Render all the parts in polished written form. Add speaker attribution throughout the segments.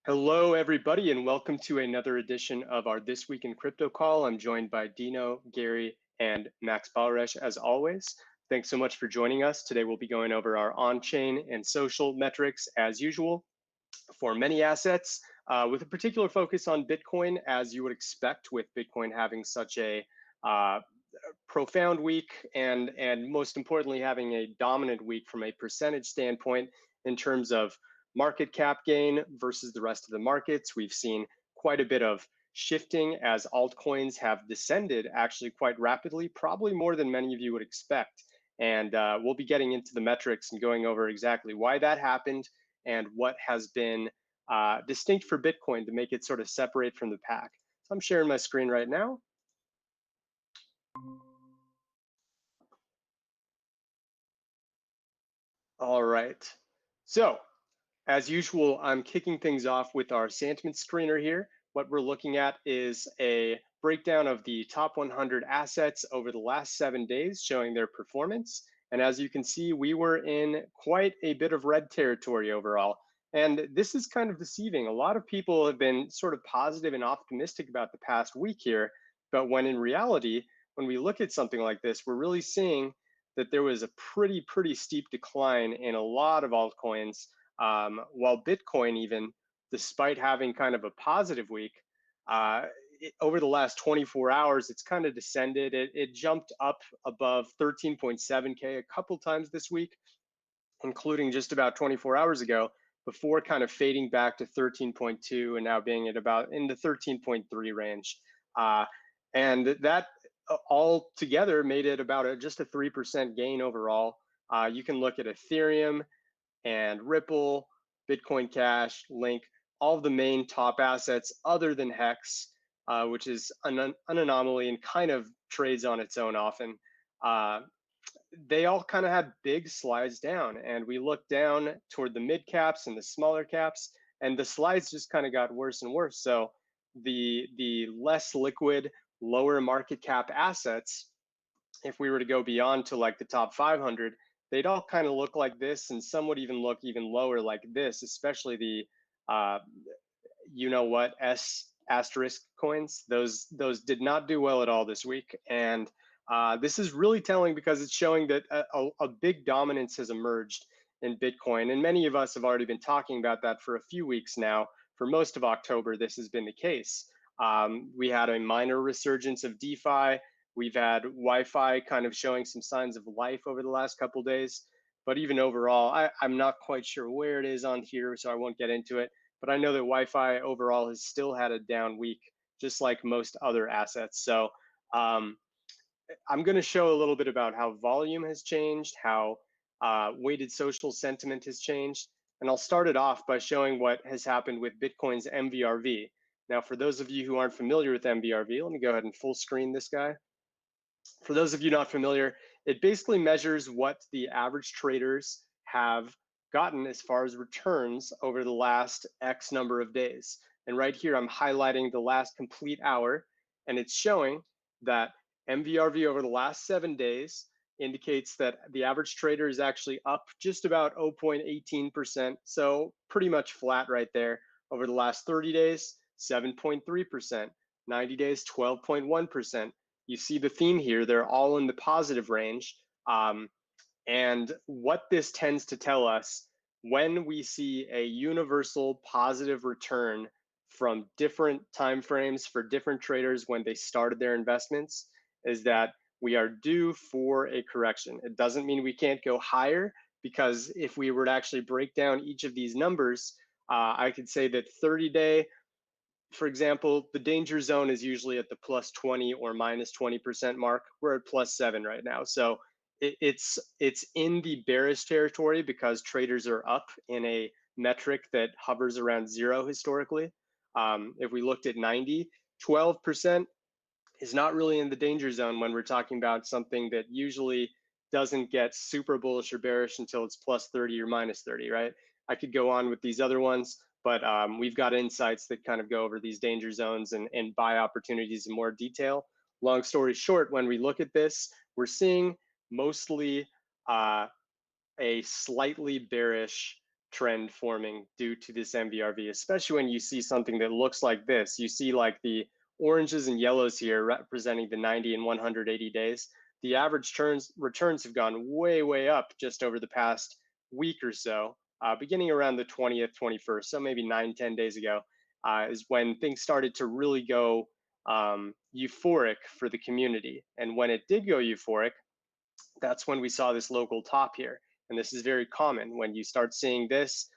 Speaker 1: Hello, everybody, and welcome to another edition of our This Week in Crypto call. I'm joined by Dino, Gary, and Max Balresh, as always. Thanks so much for joining us. Today, we'll be going over our on-chain and social metrics as usual for many assets, with a particular focus on Bitcoin, as you would expect with Bitcoin having such a profound week and most importantly, having a dominant week from a percentage standpoint in terms of market cap gain versus the rest of the markets. We've seen quite a bit of shifting as altcoins have descended actually quite rapidly, probably more than many of you would expect. And we'll be getting into the metrics and going over exactly why that happened and what has been distinct for Bitcoin to make it sort of separate from the pack. So I'm sharing my screen right now. All right. So as usual, I'm kicking things off with our Santiment screener here. What we're looking at is a breakdown of the top 100 assets over the last 7 days, showing their performance. And as you can see, we were in quite a bit of red territory overall. And this is kind of deceiving. A lot of people have been sort of positive and optimistic about the past week here. But when in reality, when we look at something like this, we're really seeing that there was a pretty steep decline in a lot of altcoins, while Bitcoin, even despite having kind of a positive week, over the last 24 hours, it's kind of descended. It jumped up above 13.7K a couple times this week, including just about 24 hours ago, before kind of fading back to 13.2 and now being at about in the 13.3 range. And that all together made it about just a 3% gain overall. You can look at Ethereum and Ripple, Bitcoin Cash, Link, all of the main top assets other than Hex, which is an anomaly and kind of trades on its own often. They all kind of had big slides down, and we looked down toward the mid caps and the smaller caps, and the slides just kind of got worse and worse. So the less liquid, lower market cap assets, if we were to go beyond to like the top 500, they'd all kind of look like this, and some would even look even lower like this, especially the S asterisk coins. Those did not do well at all this week, and this is really telling because it's showing that a big dominance has emerged in Bitcoin, and many of us have already been talking about that for a few weeks now. For most of October, this has been the case. We had a minor resurgence of DeFi. We've had Wi-Fi kind of showing some signs of life over the last couple of days. But even overall, I'm not quite sure where it is on here, so I won't get into it. But I know that Wi-Fi overall has still had a down week, just like most other assets. So I'm going to show a little bit about how volume has changed, how weighted social sentiment has changed. And I'll start it off by showing what has happened with Bitcoin's MVRV. Now, for those of you who aren't familiar with MVRV, let me go ahead and full screen this guy. For those of you not familiar, it basically measures what the average traders have gotten as far as returns over the last X number of days. And right here, I'm highlighting the last complete hour, and it's showing that MVRV over the last 7 days indicates that the average trader is actually up just about 0.18%, so pretty much flat right there. Over the last 30 days, 7.3%, 90 days, 12.1%. You see the theme here, they're all in the positive range. And what this tends to tell us, when we see a universal positive return from different timeframes for different traders when they started their investments, is that we are due for a correction. It doesn't mean we can't go higher, because if we were to actually break down each of these numbers, I could say that 30-day, for example, the danger zone is usually at the plus 20 or minus 20% mark. We're at plus 7 right now. So it's in the bearish territory because traders are up in a metric that hovers around 0 historically. If we looked at 90, 12% is not really in the danger zone when we're talking about something that usually doesn't get super bullish or bearish until it's plus 30 or minus 30, right? I could go on with these other ones, but we've got insights that kind of go over these danger zones and buy opportunities in more detail. Long story short, when we look at this, we're seeing mostly a slightly bearish trend forming due to this MVRV, especially when you see something that looks like this. You see like the oranges and yellows here representing the 90 and 180 days. The average returns have gone way, way up just over the past week or so, beginning around the 20th, 21st, so maybe 9, 10 days ago, is when things started to really go euphoric for the community. And when it did go euphoric, that's when we saw this local top here. And this is very common when you start seeing this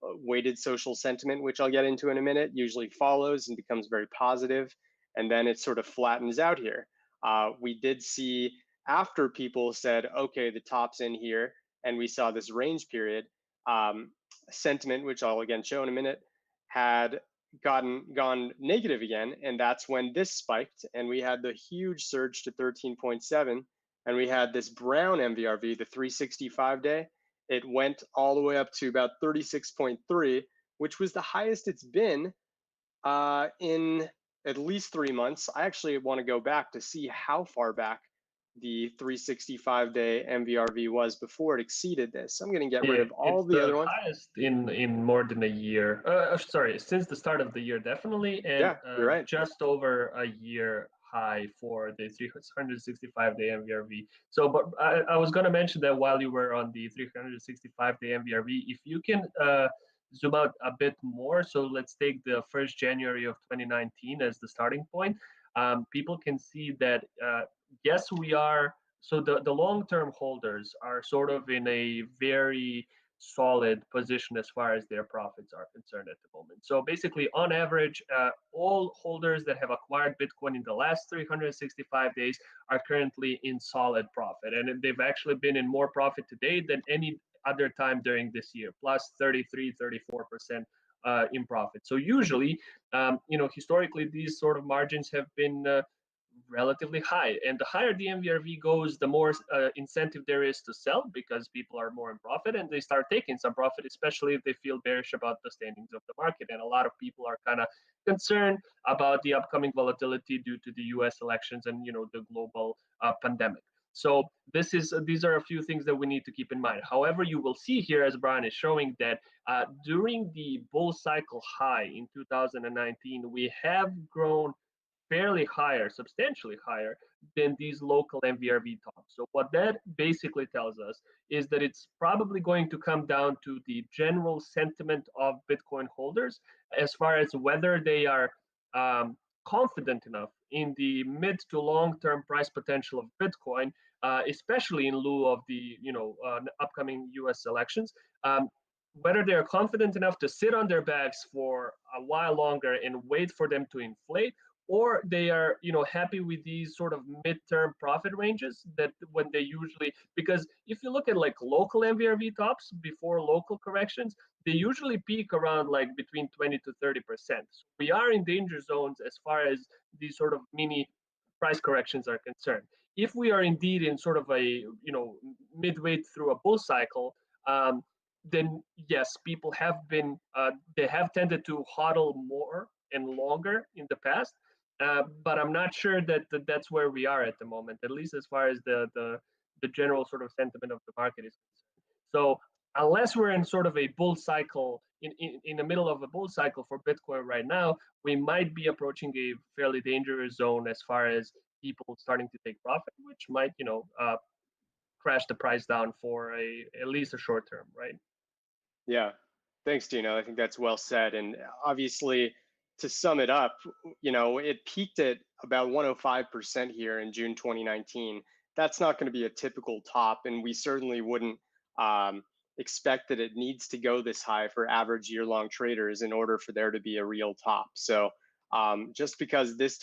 Speaker 1: weighted social sentiment, which I'll get into in a minute, usually follows and becomes very positive, and then it sort of flattens out here. We did see after people said, okay, the top's in here, and we saw this range period, sentiment, which I'll again show in a minute, had gone negative again, and that's when this spiked, and we had the huge surge to 13.7, and we had this brown MVRV, the 365 day. It went all the way up to about 36.3, which was the highest it's been in at least 3 months. I actually want to go back to see how far back the 365 day MVRV was before it exceeded this. I'm going to get rid of all
Speaker 2: It's
Speaker 1: the
Speaker 2: the
Speaker 1: other ones.
Speaker 2: highest in more than a year. Sorry, since the start of the year, definitely, and
Speaker 1: Yeah, you're right.
Speaker 2: just over a year high for the 365-day MVRV. So, but I was going to mention that while you were on the 365-day MVRV, if you can zoom out a bit more. So let's take the 1st January of 2019 as the starting point. People can see that, yes, we are. So the long-term holders are sort of in a very solid position as far as their profits are concerned at the moment. So basically, on average, all holders that have acquired Bitcoin in the last 365 days are currently in solid profit. And they've actually been in more profit today than any other time during this year, plus 33, 34% in profit. So usually, historically, these sort of margins have been relatively high. And the higher the MVRV goes, the more incentive there is to sell, because people are more in profit and they start taking some profit, especially if they feel bearish about the standings of the market. And a lot of people are kind of concerned about the upcoming volatility due to the US elections and the global pandemic. So these are a few things that we need to keep in mind. However, you will see here, as Brian is showing, that during the bull cycle high in 2019, we have grown fairly higher, substantially higher than these local MVRV tops. So what that basically tells us is that it's probably going to come down to the general sentiment of Bitcoin holders as far as whether they are confident enough in the mid to long-term price potential of Bitcoin, especially in lieu of the upcoming U.S. elections. Whether they're confident enough to sit on their bags for a while longer and wait for them to inflate, or they are happy with these sort of midterm profit ranges that when they usually, because if you look at like local MVRV tops before local corrections, they usually peak around like between 20 to 30%. So we are in danger zones as far as these sort of mini price corrections are concerned. If we are indeed in sort of a midway through a bull cycle, then yes, people have been they have tended to hodl more and longer in the past. But I'm not sure that that's where we are at the moment, at least as far as the general sort of sentiment of the market is concerned. So unless we're in sort of a bull cycle, in the middle of a bull cycle for Bitcoin right now, we might be approaching a fairly dangerous zone as far as people starting to take profit, which might crash the price down for at least a short term, right?
Speaker 1: Yeah. Thanks, Dino. I think that's well said. And obviously, to sum it up, it peaked at about 105% here in June 2019. That's not going to be a typical top, and we certainly wouldn't expect that it needs to go this high for average year-long traders in order for there to be a real top. So just because this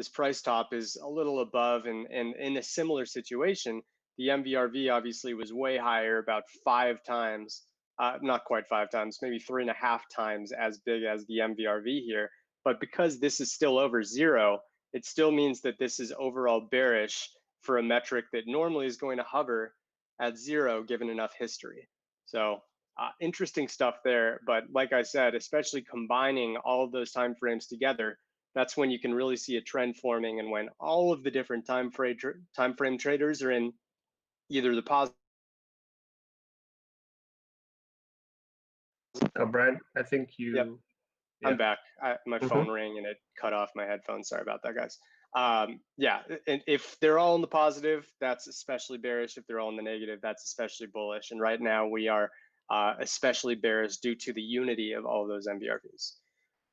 Speaker 1: price top is a little above and in a similar situation, the MVRV obviously was way higher, about 5 times, not quite 5 times, maybe 3.5 times as big as the MVRV here. But because this is still over zero, it still means that this is overall bearish for a metric that normally is going to hover at zero given enough history. So interesting stuff there. But like I said, especially combining all of those time frames together, that's when you can really see a trend forming, and when all of the different time frame traders are in either the positive
Speaker 2: Brent, I think
Speaker 1: Yep,
Speaker 2: you,
Speaker 1: I'm
Speaker 2: yeah.
Speaker 1: back. My
Speaker 2: Hmm.
Speaker 1: phone rang and it cut off my headphones. Sorry about that, guys. Yeah, and if they're all in the positive, that's especially bearish. If they're all in the negative, that's especially bullish. And right now we are especially bearish due to the unity of all of those MVRVs.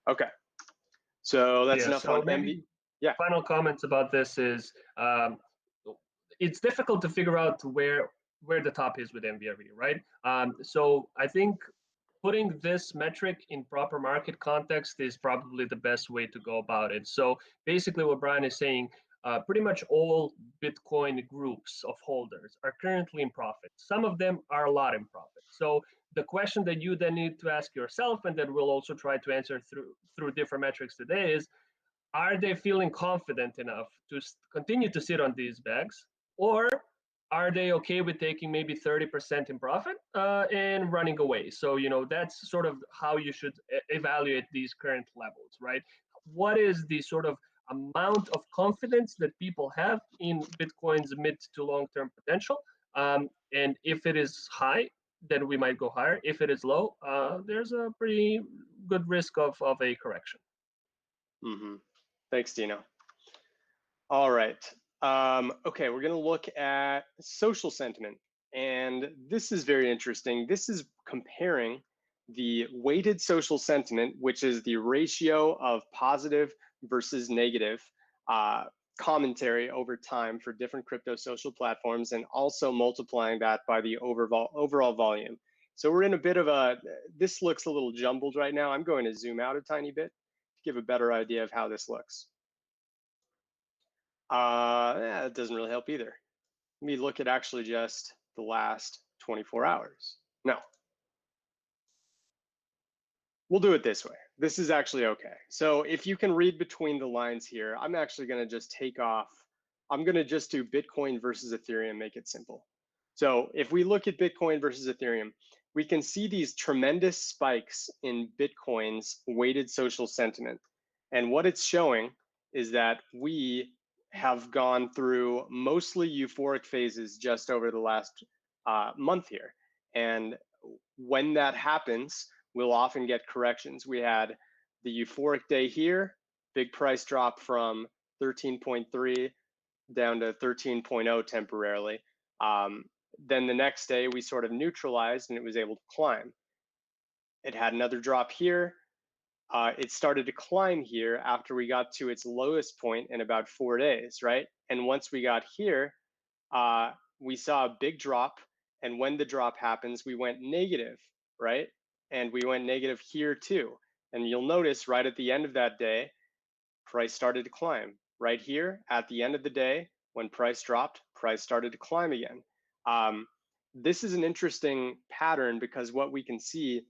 Speaker 1: Okay, so that's
Speaker 2: Yeah,
Speaker 1: enough
Speaker 2: so
Speaker 1: on MV.
Speaker 2: maybe
Speaker 1: Yeah.
Speaker 2: final comments about this is it's difficult to figure out where the top is with MVRV, right? So I think putting this metric in proper market context is probably the best way to go about it. So basically, what Brian is saying, pretty much all Bitcoin groups of holders are currently in profit. Some of them are a lot in profit. So the question that you then need to ask yourself, and that we'll also try to answer through different metrics today, is are they feeling confident enough to continue to sit on these bags, or are they okay with taking maybe 30% in profit and running away? So that's sort of how you should evaluate these current levels, right? What is the sort of amount of confidence that people have in Bitcoin's mid to long term potential? And if it is high, then we might go higher. If it is low, there's a pretty good risk of a correction.
Speaker 1: Mm-hmm. Thanks, Dino. All right. Okay, we're going to look at social sentiment. And this is very interesting. This is comparing the weighted social sentiment, which is the ratio of positive versus negative commentary over time for different crypto social platforms, and also multiplying that by the overall volume. So we're in a bit of a, this looks a little jumbled right now. I'm going to zoom out a tiny bit to give a better idea of how this looks. Yeah, it doesn't really help either. Let me look at actually just the last 24 hours. No, we'll do it this way. This is actually okay. So if you can read between the lines here, I'm actually going to just take off. I'm going to just do Bitcoin versus Ethereum, make it simple. So if we look at Bitcoin versus Ethereum, we can see these tremendous spikes in Bitcoin's weighted social sentiment. And what it's showing is that we have gone through mostly euphoric phases just over the last month here. And when that happens, we'll often get corrections. We had the euphoric day here, big price drop from 13.3 down to 13.0 temporarily. Then the next day we sort of neutralized and it was able to climb. It had another drop here. It started to climb here after we got to its lowest point in about 4 days, right? And once we got here, we saw a big drop. And when the drop happens, we went negative, right? And we went negative here too. And you'll notice right at the end of that day, price started to climb. Right here at the end of the day, when price dropped, price started to climb again. This is an interesting pattern because what we can see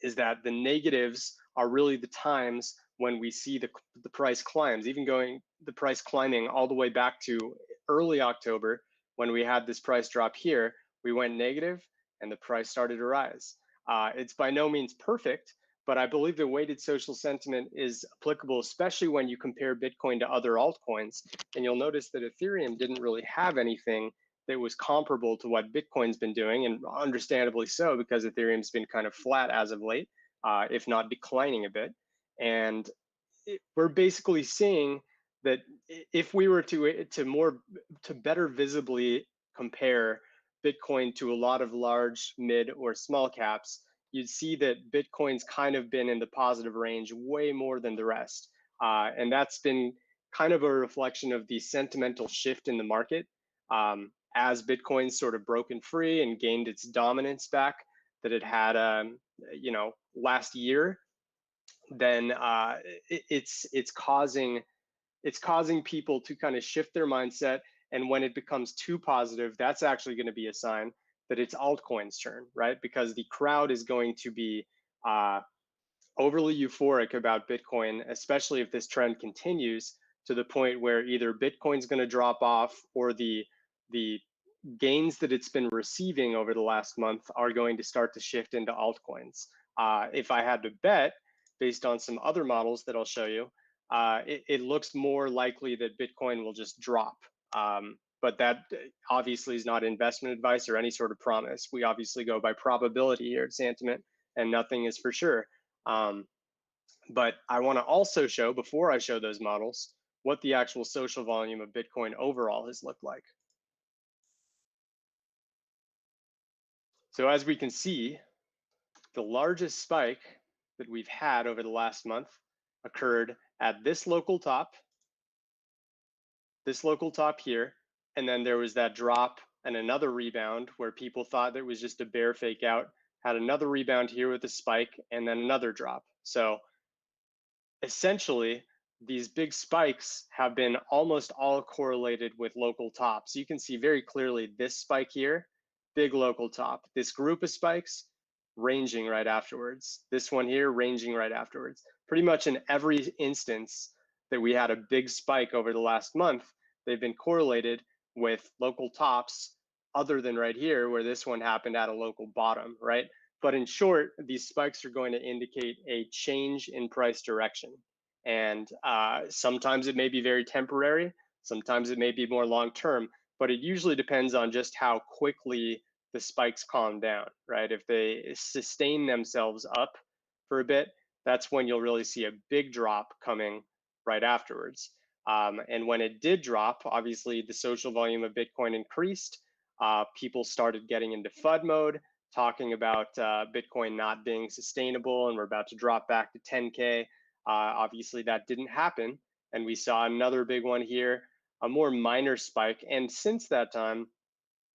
Speaker 1: is that the negatives are really the times when we see the price climbs, even going the price climbing all the way back to early October when we had this price drop here, we went negative and the price started to rise. It's by no means perfect, but I believe the weighted social sentiment is applicable, especially when you compare Bitcoin to other altcoins. And you'll notice that Ethereum didn't really have anything that was comparable to what Bitcoin's been doing, and understandably so, because Ethereum's been kind of flat as of late, if not declining a bit. And we're basically seeing that if we were to better visibly compare Bitcoin to a lot of large, mid, or small caps, you'd see that Bitcoin's kind of been in the positive range way more than the rest. And that's been kind of a reflection of the sentimental shift in the market. As Bitcoin's sort of broken free and gained its dominance back that it had, last year, then it's causing people to kind of shift their mindset. And when it becomes too positive, that's actually going to be a sign that it's altcoins' turn, right? Because the crowd is going to be overly euphoric about Bitcoin, especially if this trend continues to the point where either Bitcoin's going to drop off or the gains that it's been receiving over the last month are going to start to shift into altcoins. If I had to bet, based on some other models that I'll show you, it looks more likely that Bitcoin will just drop. But that obviously is not investment advice or any sort of promise. We obviously go by probability here at Santiment, and nothing is for sure. But I want to also show, before I show those models, what the actual social volume of Bitcoin overall has looked like. So as we can see, the largest spike that we've had over the last month occurred at this local top here, and then there was that drop and another rebound where people thought that it was just a bear fake out, had another rebound here with a spike, and then another drop. So essentially, these big spikes have been almost all correlated with local tops. You can see very clearly this spike here, big local top. This group of spikes ranging right afterwards. This one here ranging right afterwards. Pretty much in every instance that we had a big spike over the last month, they've been correlated with local tops, other than right here where this one happened at a local bottom, right? But in short, these spikes are going to indicate a change in price direction. And sometimes it may be very temporary, sometimes it may be more long-term, but it usually depends on just how quickly the spikes calm down, right? If they sustain themselves up for a bit, that's when you'll really see a big drop coming right afterwards. And when it did drop, obviously the social volume of Bitcoin increased. People started getting into FUD mode, talking about Bitcoin not being sustainable and we're about to drop back to 10K. Obviously that didn't happen. And we saw another big one here, a more minor spike. And since that time,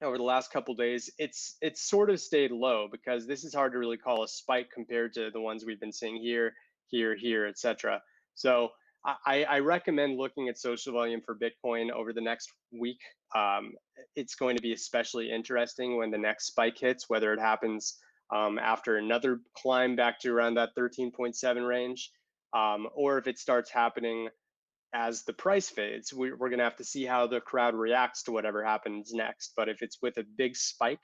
Speaker 1: over the last couple days, it's sort of stayed low because this is hard to really call a spike compared to the ones we've been seeing here, etc. So I recommend looking at social volume for Bitcoin over the next week. It's going to be especially interesting when the next spike hits, whether it happens after another climb back to around that 13.7 range, or if it starts happening as the price fades. We're going to have to see how the crowd reacts to whatever happens next. But if it's with a big spike,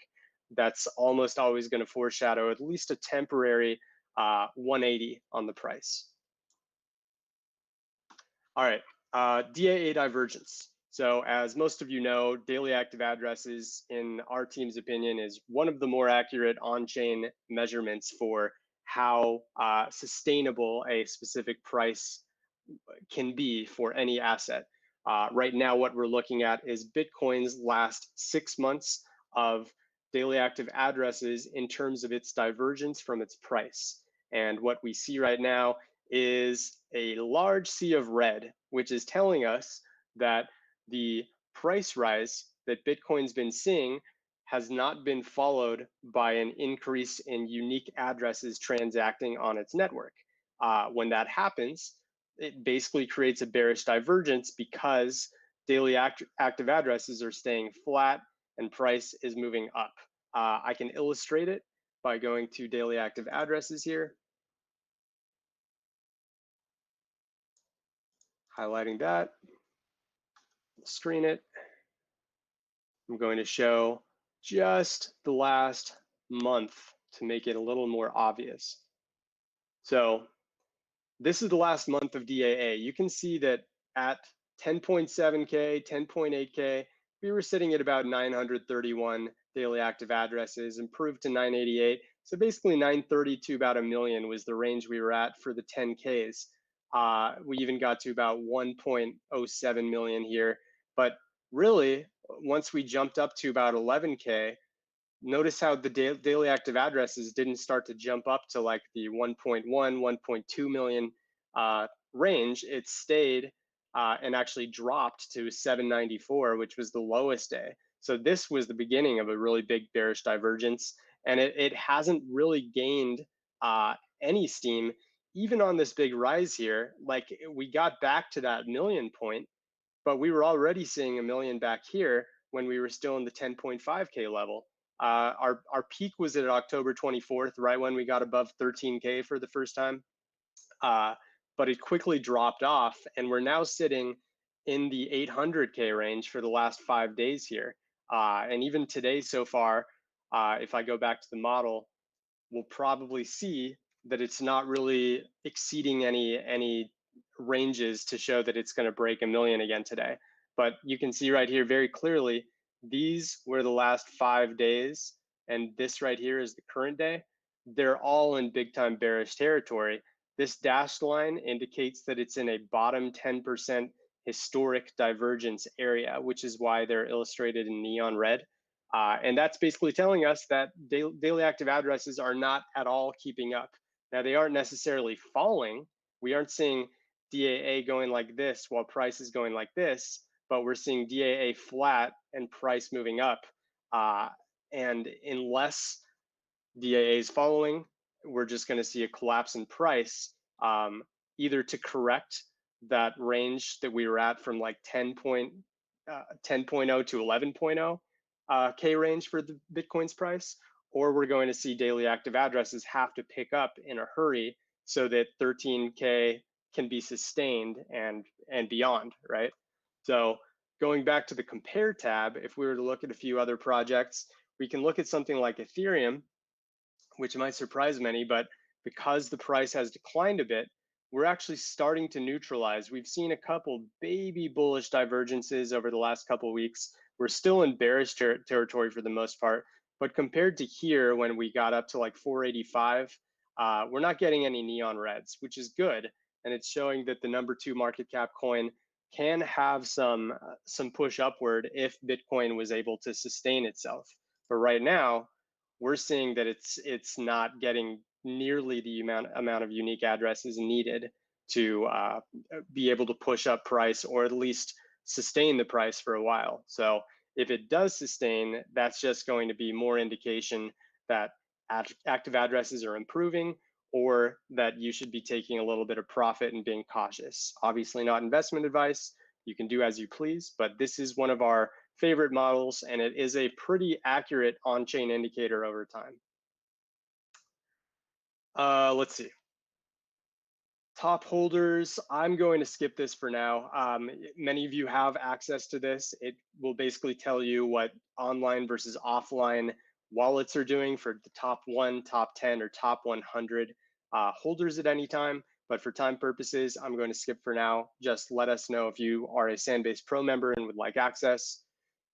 Speaker 1: that's almost always going to foreshadow at least a temporary 180 on the price. All right, DAA divergence. So as most of you know, daily active addresses, in our team's opinion, is one of the more accurate on-chain measurements for how sustainable a specific price can be for any asset. Right now, what we're looking at is Bitcoin's last 6 months of daily active addresses in terms of its divergence from its price. And what we see right now is a large sea of red, which is telling us that the price rise that Bitcoin's been seeing has not been followed by an increase in unique addresses transacting on its network. When that happens, it basically creates a bearish divergence because daily active addresses are staying flat and price is moving up. I can illustrate it by going to daily active addresses here, highlighting that, screen it. I'm going to show just the last month to make it a little more obvious. So this is the last month of DAA. You can see that at 10.7K, 10.8K, we were sitting at about 931 daily active addresses, improved to 988. So basically 930 to about 1 million was the range we were at for the 10Ks. We even got to about 1.07 million here. But really, once we jumped up to about 11K, notice how the daily active addresses didn't start to jump up to like the 1.1, 1.2 million range. It stayed and actually dropped to 794, which was the lowest day. So this was the beginning of a really big bearish divergence, and it hasn't really gained any steam, even on this big rise here. Like, we got back to that million point, but we were already seeing 1 million back here when we were still in the 10.5K level. Our peak was at October 24th, right when we got above 13K for the first time. But it quickly dropped off, and we're now sitting in the 800K range for the last 5 days here. And even today so far, if I go back to the model, we'll probably see that it's not really exceeding any ranges to show that it's going to break 1 million again today. But you can see right here very clearly, these were the last 5 days, and this right here is the current day. they're all in big time bearish territory. This dashed line indicates that it's in a bottom 10% historic divergence area, which is why they're illustrated in neon red. And that's basically telling us that daily active addresses are not at all keeping up. Now, they aren't necessarily falling. We aren't seeing DAA going like this while price is going like this, but we're seeing DAA flat and price moving up. And unless DAA is following, we're just going to see a collapse in price, either to correct that range that we were at from like 10.0 to 11.0 K range for the Bitcoin's price, or we're going to see daily active addresses have to pick up in a hurry so that 13K can be sustained and beyond, right? So going back to the compare tab, if we were to look at a few other projects, we can look at something like Ethereum, which might surprise many, but because the price has declined a bit, we're actually starting to neutralize. We've seen a couple baby bullish divergences over the last couple weeks. We're still in bearish territory for the most part, but compared to here, when we got up to like 485, we're not getting any neon reds, which is good. And it's showing that the number 2 market cap coin can have some push upward if Bitcoin was able to sustain itself. But right now, we're seeing that it's not getting nearly the amount of unique addresses needed to be able to push up price, or at least sustain the price for a while. So if it does sustain, that's just going to be more indication that active addresses are improving, or that you should be taking a little bit of profit and being cautious. Obviously not investment advice. You can do as you please, but this is one of our favorite models, and it is a pretty accurate on-chain indicator over time. Let's see. Top holders, I'm going to skip this for now. Many of you have access to this. It will basically tell you what online versus offline wallets are doing for the top 1, top 10, or top 100 holders at any time. But for time purposes, I'm going to skip for now. Just let us know if you are a Sandbase Pro member and would like access.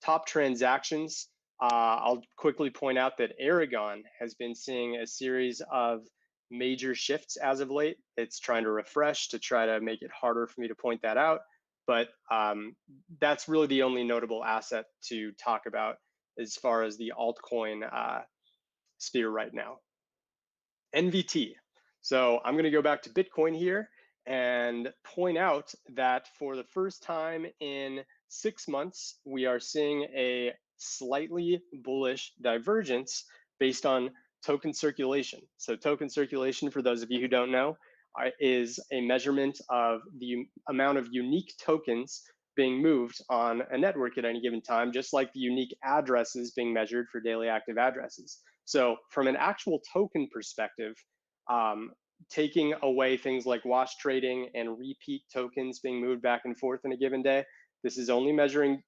Speaker 1: Top transactions, I'll quickly point out that Aragon has been seeing a series of major shifts as of late. It's trying to refresh to try to make it harder for me to point that out. But that's really the only notable asset to talk about as far as the altcoin sphere right now. NVT. So I'm going to go back to Bitcoin here and point out that for the first time in 6 months, we are seeing a slightly bullish divergence based on token circulation. So token circulation, for those of you who don't know, is a measurement of the amount of unique tokens being moved on a network at any given time, just like the unique addresses being measured for daily active addresses. So from an actual token perspective, taking away things like wash trading and repeat tokens being moved back and forth in a given day, this is only measuring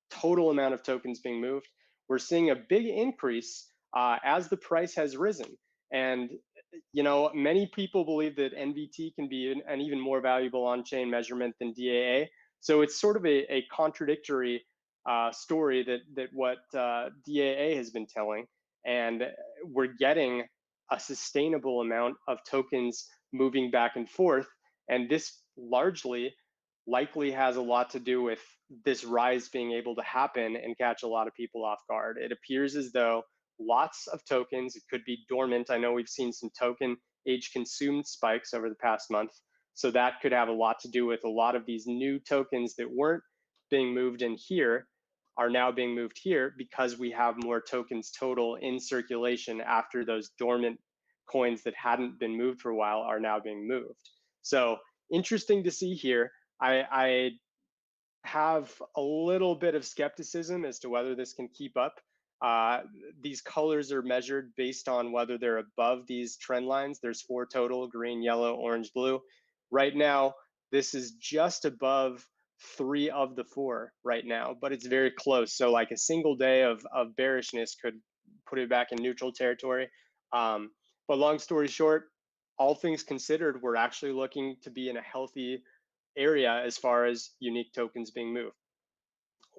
Speaker 1: total amount of tokens being moved. We're seeing a big increase as the price has risen. And many people believe that NVT can be an even more valuable on-chain measurement than DAA. So it's sort of a contradictory story that what DAA has been telling. And we're getting a sustainable amount of tokens moving back and forth. And this largely likely has a lot to do with this rise being able to happen and catch a lot of people off guard. It appears as though lots of tokens, it could be dormant. I know we've seen some token age consumed spikes over the past month. So that could have a lot to do with a lot of these new tokens that weren't being moved in here are now being moved here because we have more tokens total in circulation after those dormant coins that hadn't been moved for a while are now being moved. So interesting to see here. I have a little bit of skepticism as to whether this can keep up. These colors are measured based on whether they're above these trend lines. There's 4 total: green, yellow, orange, blue. Right now, this is just above 3 of the 4 right now, but it's very close. So like a single day of bearishness could put it back in neutral territory. But long story short, all things considered, we're actually looking to be in a healthy area as far as unique tokens being moved.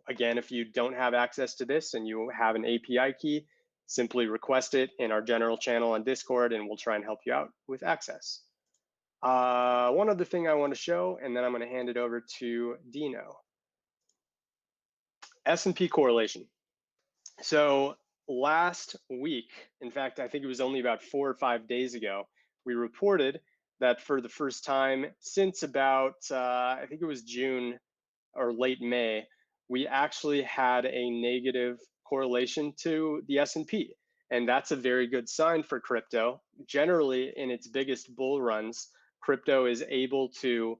Speaker 1: Again, if you don't have access to this and you have an API key, simply request it in our general channel on Discord, and we'll try and help you out with access. One other thing I want to show, and then I'm going to hand it over to Dino. S&P correlation. So last week, in fact, I think it was only about 4 or 5 days ago, we reported that for the first time since about, I think it was June or late May, we actually had a negative correlation to the S&P. And that's a very good sign for crypto. Generally, in its biggest bull runs, crypto is able to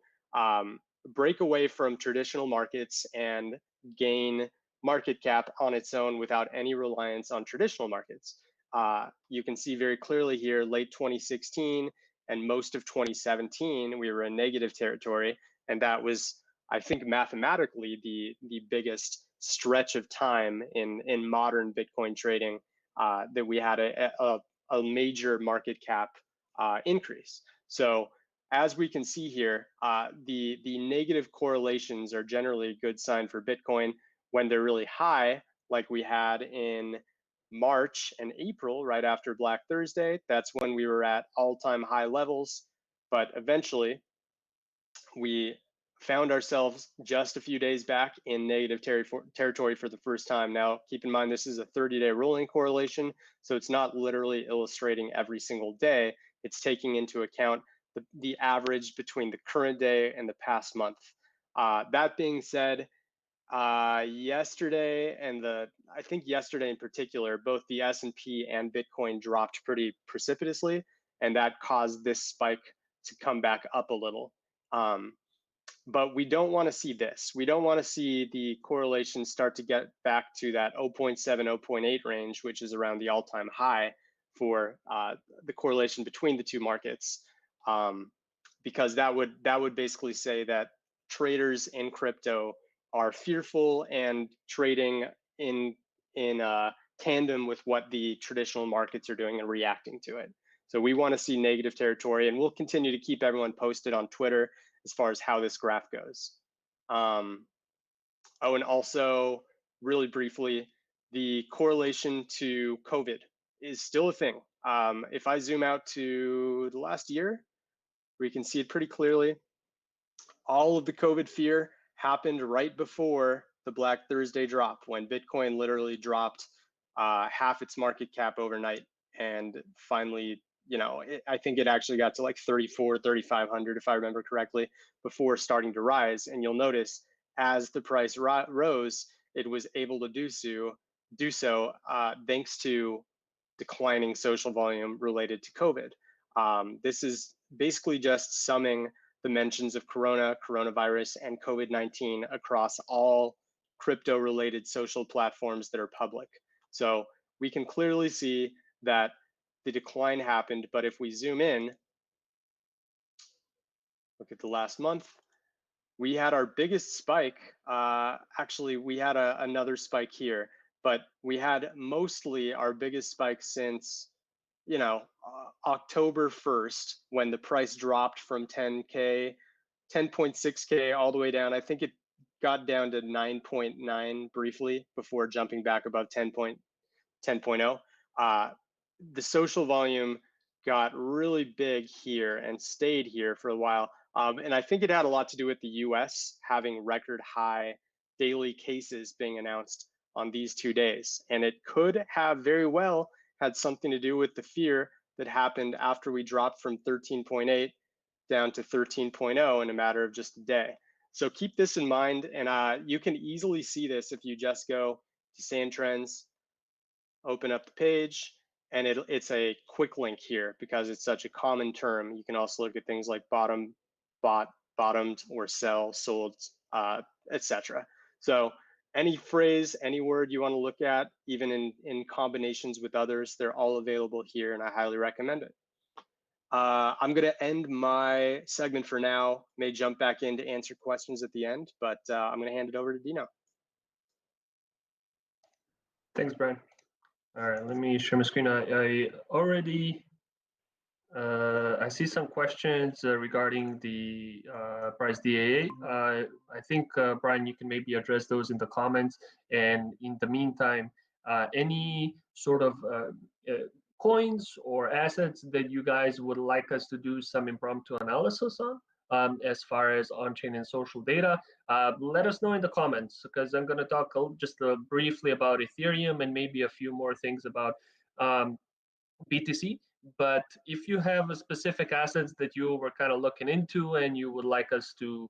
Speaker 1: break away from traditional markets and gain market cap on its own without any reliance on traditional markets. You can see very clearly here, late 2016 and most of 2017, we were in negative territory. And that was, I think, mathematically the biggest stretch of time in modern Bitcoin trading that we had a major market cap increase. So as we can see here, the negative correlations are generally a good sign for Bitcoin. When they're really high, like we had in March and April, right after Black Thursday, that's when we were at all-time high levels. But eventually, we found ourselves just a few days back in negative territory for the first time. Now, keep in mind, this is a 30-day rolling correlation, so it's not literally illustrating every single day. It's taking into account the average between the current day and the past month. That being said, yesterday and I think yesterday in particular, both the S&P and Bitcoin dropped pretty precipitously, and that caused this spike to come back up a little. But we don't want to see this. We don't want to see the correlation start to get back to that 0.7, 0.8 range, which is around the all-time high for the correlation between the two markets, because that would basically say that traders in crypto are fearful and trading in tandem with what the traditional markets are doing and reacting to it. So we want to see negative territory, and we'll continue to keep everyone posted on Twitter as far as how this graph goes. Oh, and also really briefly, the correlation to COVID is still a thing. If I zoom out to the last year, we can see it pretty clearly. All of the COVID fear happened right before the Black Thursday drop, when Bitcoin literally dropped half its market cap overnight. And finally, I think it actually got to like 34, 3,500, if I remember correctly, before starting to rise. And you'll notice as the price rose, it was able to do so thanks to declining social volume related to COVID. This is basically just summing the mentions of coronavirus, and COVID-19 across all crypto-related social platforms that are public. So we can clearly see that the decline happened, but if we zoom in, look at the last month, we had our biggest spike. Actually, we had another spike here, but we had mostly our biggest spike since October 1st, when the price dropped from 10K, 10.6K all the way down. I think it got down to 9.9 briefly before jumping back above 10.0. The social volume got really big here and stayed here for a while. And I think it had a lot to do with the US having record high daily cases being announced on these 2 days. And it could have very well had something to do with the fear that happened after we dropped from 13.8 down to 13.0 in a matter of just a day. So keep this in mind, and you can easily see this if you just go to Sand Trends, open up the page, and it's a quick link here because it's such a common term. You can also look at things like bottomed, or sell, sold, etc. So any phrase, any word you want to look at, even in combinations with others, they're all available here, and I highly recommend it. I'm going to end my segment for now. May jump back in to answer questions at the end, but I'm going to hand it over to Dino.
Speaker 2: Thanks, Brian. All right, let me share my screen. I already I see some questions regarding the price DAA. I think, Brian, you can maybe address those in the comments. And in the meantime, any sort of coins or assets that you guys would like us to do some impromptu analysis on, as far as on-chain and social data, let us know in the comments, because I'm going to talk just briefly about Ethereum and maybe a few more things about BTC. But if you have a specific assets that you were kind of looking into and you would like us to,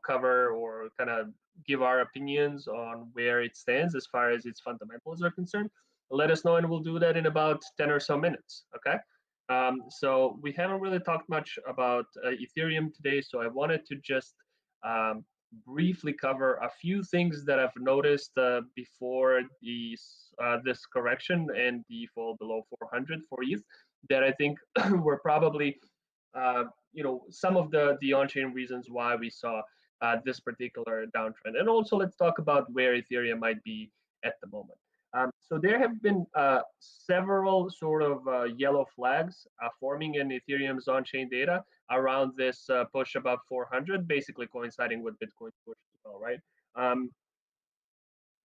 Speaker 2: cover or kind of give our opinions on where it stands as far as its fundamentals are concerned, let us know and we'll do that in about 10 or so minutes. Okay. So we haven't really talked much about Ethereum today, so I wanted to just um, briefly cover a few things that I've noticed before this correction and the fall below 400 for ETH that I think were probably some of the on-chain reasons why we saw this particular downtrend. And also let's talk about where Ethereum might be at the moment. So there have been several sort of yellow flags forming in Ethereum's on-chain data around this push above 400, basically coinciding with Bitcoin's push as well, right?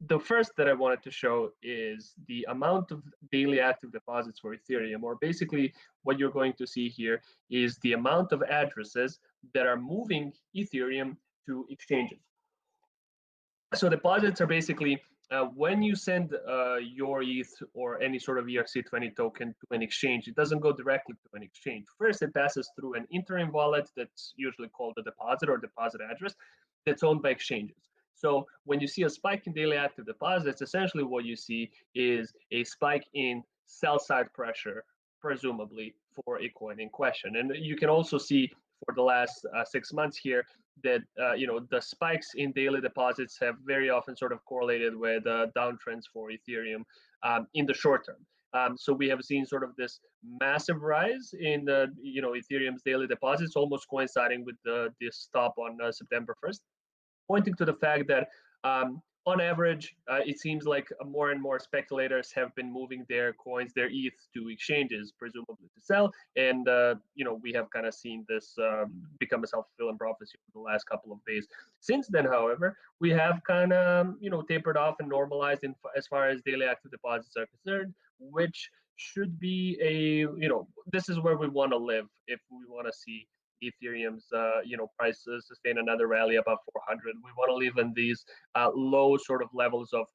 Speaker 2: The first that I wanted to show is the amount of daily active deposits for Ethereum, or basically what you're going to see here is the amount of addresses that are moving Ethereum to exchanges. So deposits are basically when you send your ETH or any sort of ERC20 token to an exchange, it doesn't go directly to an exchange. First, it passes through an interim wallet that's usually called a deposit or deposit address that's owned by exchanges. So when you see a spike in daily active deposits, essentially what you see is a spike in sell-side pressure, presumably for a coin in question. And you can also see for the last 6 months here that the spikes in daily deposits have very often sort of correlated with downtrends for Ethereum in the short term. So we have seen sort of this massive rise in Ethereum's daily deposits, almost coinciding with the stop on September 1st, pointing to the fact that on average, it seems like more and more speculators have been moving their coins, their ETH, to exchanges, presumably to sell. And we have kind of seen this become a self-fulfilling prophecy over the last couple of days. Since then, however, we have kind of tapered off and normalized as far as daily active deposits are concerned, which should be this is where we want to live if we want to see Ethereum's price sustain another rally above 400. We want to live in these low sort of levels of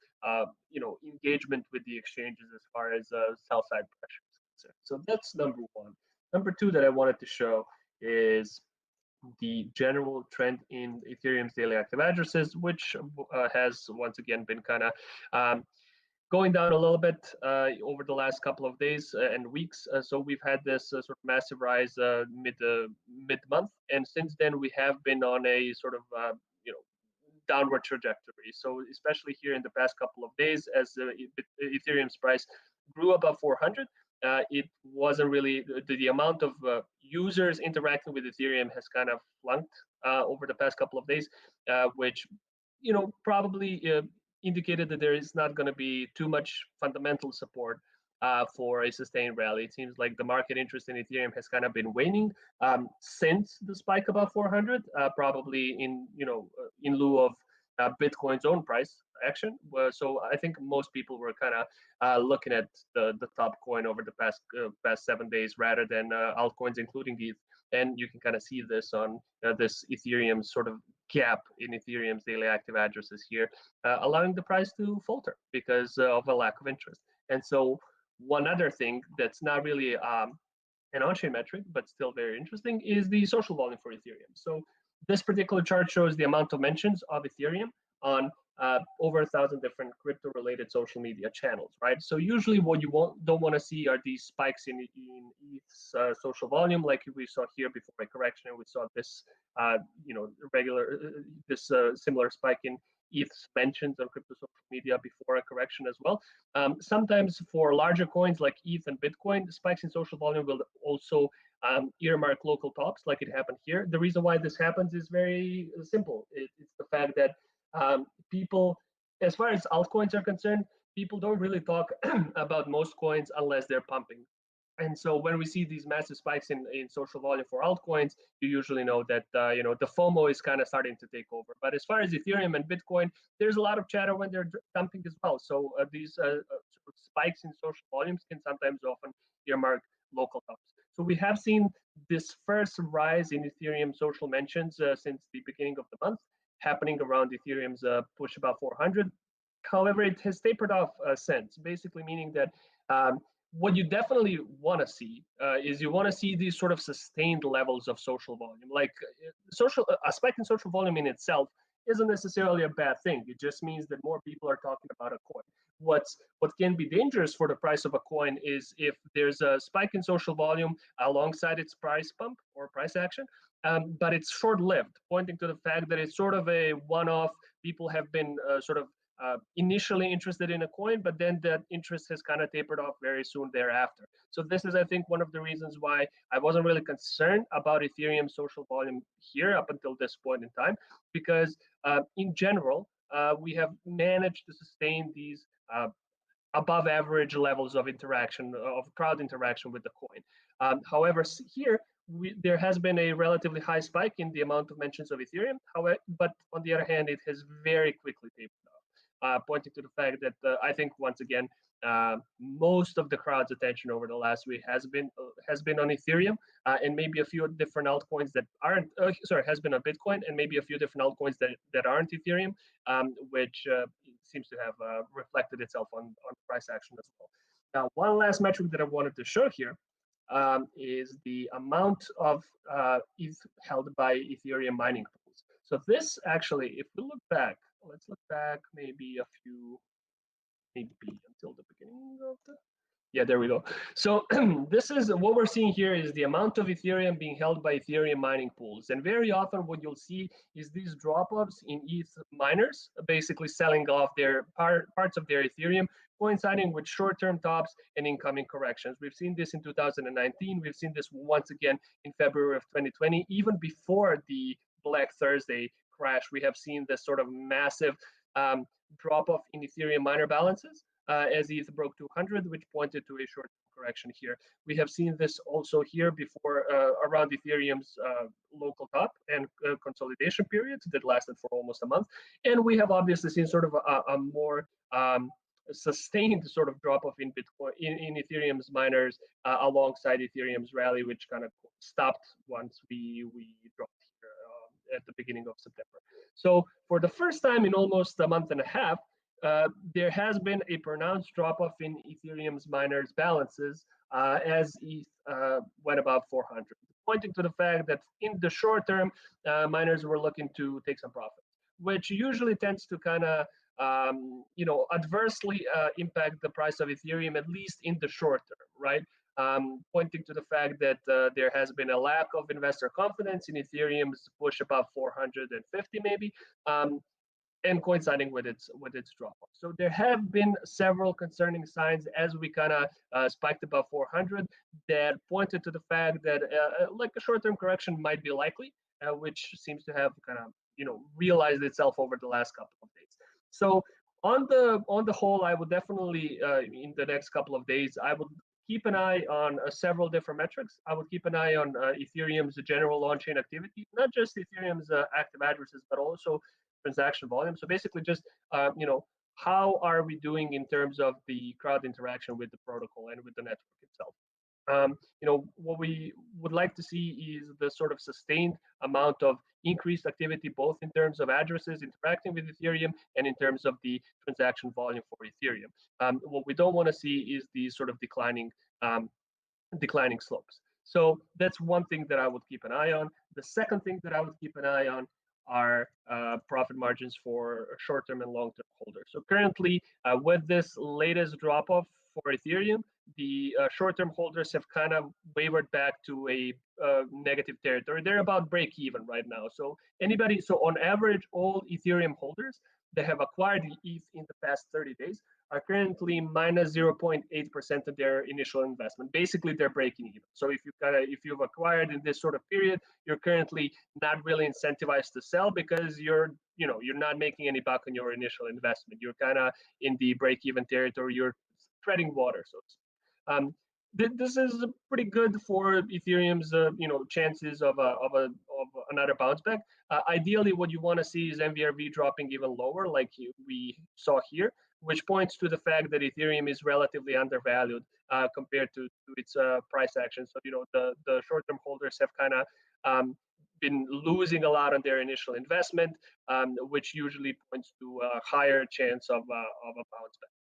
Speaker 2: engagement with the exchanges as far as sell side pressure is concerned. So that's number one. Number two that I wanted to show is the general trend in Ethereum's daily active addresses, which has once again been kind of going down a little bit over the last couple of days and weeks. So we've had this sort of massive rise mid-month, and since then we have been on a sort of downward trajectory. So especially here in the past couple of days, as Ethereum's price grew above 400, it wasn't really the amount of users interacting with Ethereum has kind of flunked over the past couple of days, which probably indicated that there is not going to be too much fundamental support for a sustained rally. It seems like the market interest in Ethereum has kind of been waning since the spike above 400, probably in lieu of Bitcoin's own price action. So I think most people were kind of looking at the top coin over the past 7 days rather than altcoins, including ETH. And you can kind of see this on this Ethereum sort of gap in Ethereum's daily active addresses here, allowing the price to falter because of a lack of interest. And so one other thing that's not really an on-chain metric, but still very interesting, is the social volume for Ethereum. So this particular chart shows the amount of mentions of Ethereum on over 1,000 different crypto-related social media channels, right? So usually what you don't want to see are these spikes in ETH's social volume, like we saw here before a correction. We saw this, similar spike in ETH's mentions on crypto social media before a correction as well. Sometimes for larger coins like ETH and Bitcoin, spikes in social volume will also earmark local tops, like it happened here. The reason why this happens is very simple. It's the fact that people, as far as altcoins are concerned, people don't really talk about most coins unless they're pumping. And so when we see these massive spikes in social volume for altcoins, you usually know that the FOMO is kind of starting to take over. But as far as Ethereum and Bitcoin, there's a lot of chatter when they're dumping as well. So these sort of spikes in social volumes can sometimes often earmark local tops. So we have seen this first rise in Ethereum social mentions since the beginning of the month, happening around Ethereum's push above 400. However, it has tapered off since, basically meaning that what you definitely want to see is you want to see these sort of sustained levels of social volume. Like a spike in social volume in itself isn't necessarily a bad thing. It just means that more people are talking about a coin. What can be dangerous for the price of a coin is if there's a spike in social volume alongside its price pump or price action, but it's short-lived, pointing to the fact that it's sort of a one-off. People have been sort of initially interested in a coin, but then that interest has kind of tapered off very soon thereafter. So this is, I think, one of the reasons why I wasn't really concerned about Ethereum social volume here up until this point in time, because in general, we have managed to sustain these above average levels of interaction, of crowd interaction with the coin. However, here, there has been a relatively high spike in the amount of mentions of Ethereum, however, but on the other hand, it has very quickly tapered off, pointing to the fact that I think, once again, most of the crowd's attention over the last week has been on Ethereum and maybe a few different altcoins that aren't. Has been on Bitcoin and maybe a few different altcoins that aren't Ethereum, which seems to have reflected itself on price action as well. Now, one last metric that I wanted to show here is the amount of ETH held by Ethereum mining pools. So this actually, if we look back, let's look back maybe until the beginning of the, yeah, there we go. So this is what we're seeing here is the amount of Ethereum being held by Ethereum mining pools. And very often what you'll see is these drop-offs in ETH miners, basically selling off their parts of their Ethereum, coinciding with short-term tops and incoming corrections. We've seen this in 2019. We've seen this once again in February of 2020, even before the Black Thursday crash. We have seen this sort of massive drop-off in Ethereum miner balances as ETH broke 200, which pointed to a short correction here. We have seen this also here before around Ethereum's local top and consolidation period that lasted for almost a month. And we have obviously seen sort of a more sustained sort of drop off in Bitcoin in Ethereum's miners alongside Ethereum's rally, which kind of stopped once we dropped here at the beginning of September. So for the first time in almost a month and a half, there has been a pronounced drop-off in Ethereum's miners' balances as ETH went above 400, pointing to the fact that in the short term, miners were looking to take some profit, which usually tends to kind of adversely impact the price of Ethereum, at least in the short term, right? Pointing to the fact that there has been a lack of investor confidence in Ethereum's push above 450 maybe, and coinciding with its drop off. So there have been several concerning signs as we kind of spiked above 400 that pointed to the fact that like a short-term correction might be likely, which seems to have kind of realized itself over the last couple of days. So on the whole, I would definitely in the next couple of days, I would keep an eye on several different metrics. I would keep an eye on Ethereum's general on-chain activity, not just Ethereum's active addresses, but also transaction volume. So basically just, how are we doing in terms of the crowd interaction with the protocol and with the network itself? What we would like to see is the sort of sustained amount of increased activity, both in terms of addresses interacting with Ethereum and in terms of the transaction volume for Ethereum. What we don't want to see is these sort of declining slopes. So that's one thing that I would keep an eye on. The second thing that I would keep an eye on are profit margins for short-term and long-term holders. So currently, with this latest drop-off for Ethereum, the short-term holders have kind of wavered back to a negative territory. They're about break-even right now. So on average, all Ethereum holders that have acquired ETH in the past 30 days are currently minus 0.8% of their initial investment. Basically, they're breaking even. So if you've acquired in this sort of period, you're currently not really incentivized to sell because you're not making any buck on your initial investment. You're kind of in the break-even territory. You're treading water, so to speak. this is pretty good for Ethereum's chances of another bounce back. Ideally, what you want to see is MVRV dropping even lower, like we saw here, which points to the fact that Ethereum is relatively undervalued compared to its price action. So the short-term holders have kind of been losing a lot on their initial investment, which usually points to a higher chance of a bounce back.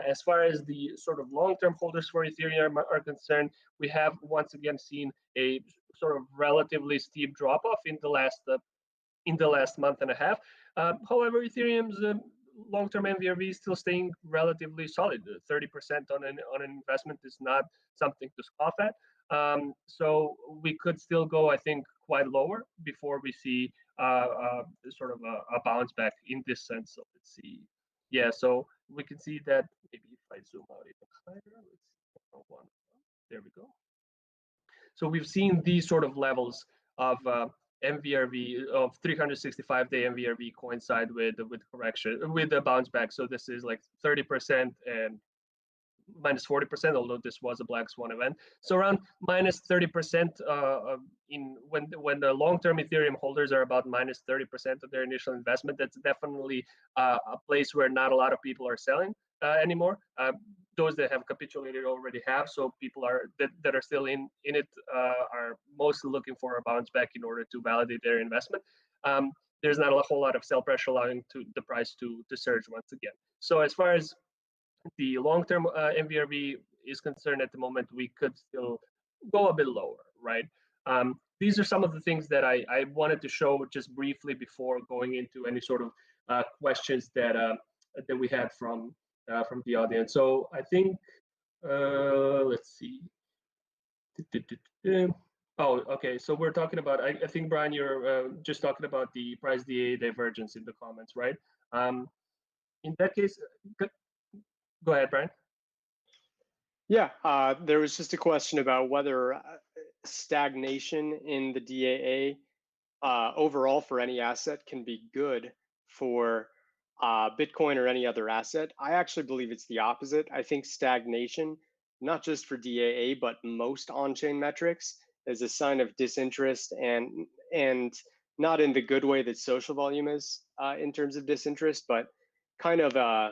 Speaker 2: As far as the sort of long-term holders for Ethereum are concerned, we have once again seen a sort of relatively steep drop-off in the last month and a half. However, Ethereum's long-term MVRV is still staying relatively solid. 30% on an investment is not something to scoff at. So we could still go, I think, quite lower before we see sort of a bounce back in this sense. So let's see. Yeah, so we can see that maybe if I zoom out even higher, let's see. There we go. So we've seen these sort of levels of MVRV of 365-day MVRV coincide with correction, with the bounce back. So this is like 30% and minus 40%, although this was a black swan event. So around minus 30% when the long-term Ethereum holders are about minus 30% of their initial investment, that's definitely a place where not a lot of people are selling anymore. Those that have capitulated already have, so people that are still in it are mostly looking for a bounce back in order to validate their investment. There's not a whole lot of sell pressure allowing the price to surge once again. So as far as the long-term MVRV is concerned at the moment, we could still go a bit lower, right? These are some of the things that I wanted to show just briefly before going into any sort of questions that we had from the audience. So I think, let's see. Oh, okay. So we're talking about, I think, Brian, you're just talking about the price DA divergence in the comments, right? In that case, go ahead, Brian.
Speaker 1: Yeah, there was just a question about whether stagnation in the DAA overall for any asset can be good for Bitcoin or any other asset. I actually believe it's the opposite. I think stagnation, not just for DAA, but most on-chain metrics, is a sign of disinterest, and not in the good way that social volume is in terms of disinterest, but kind of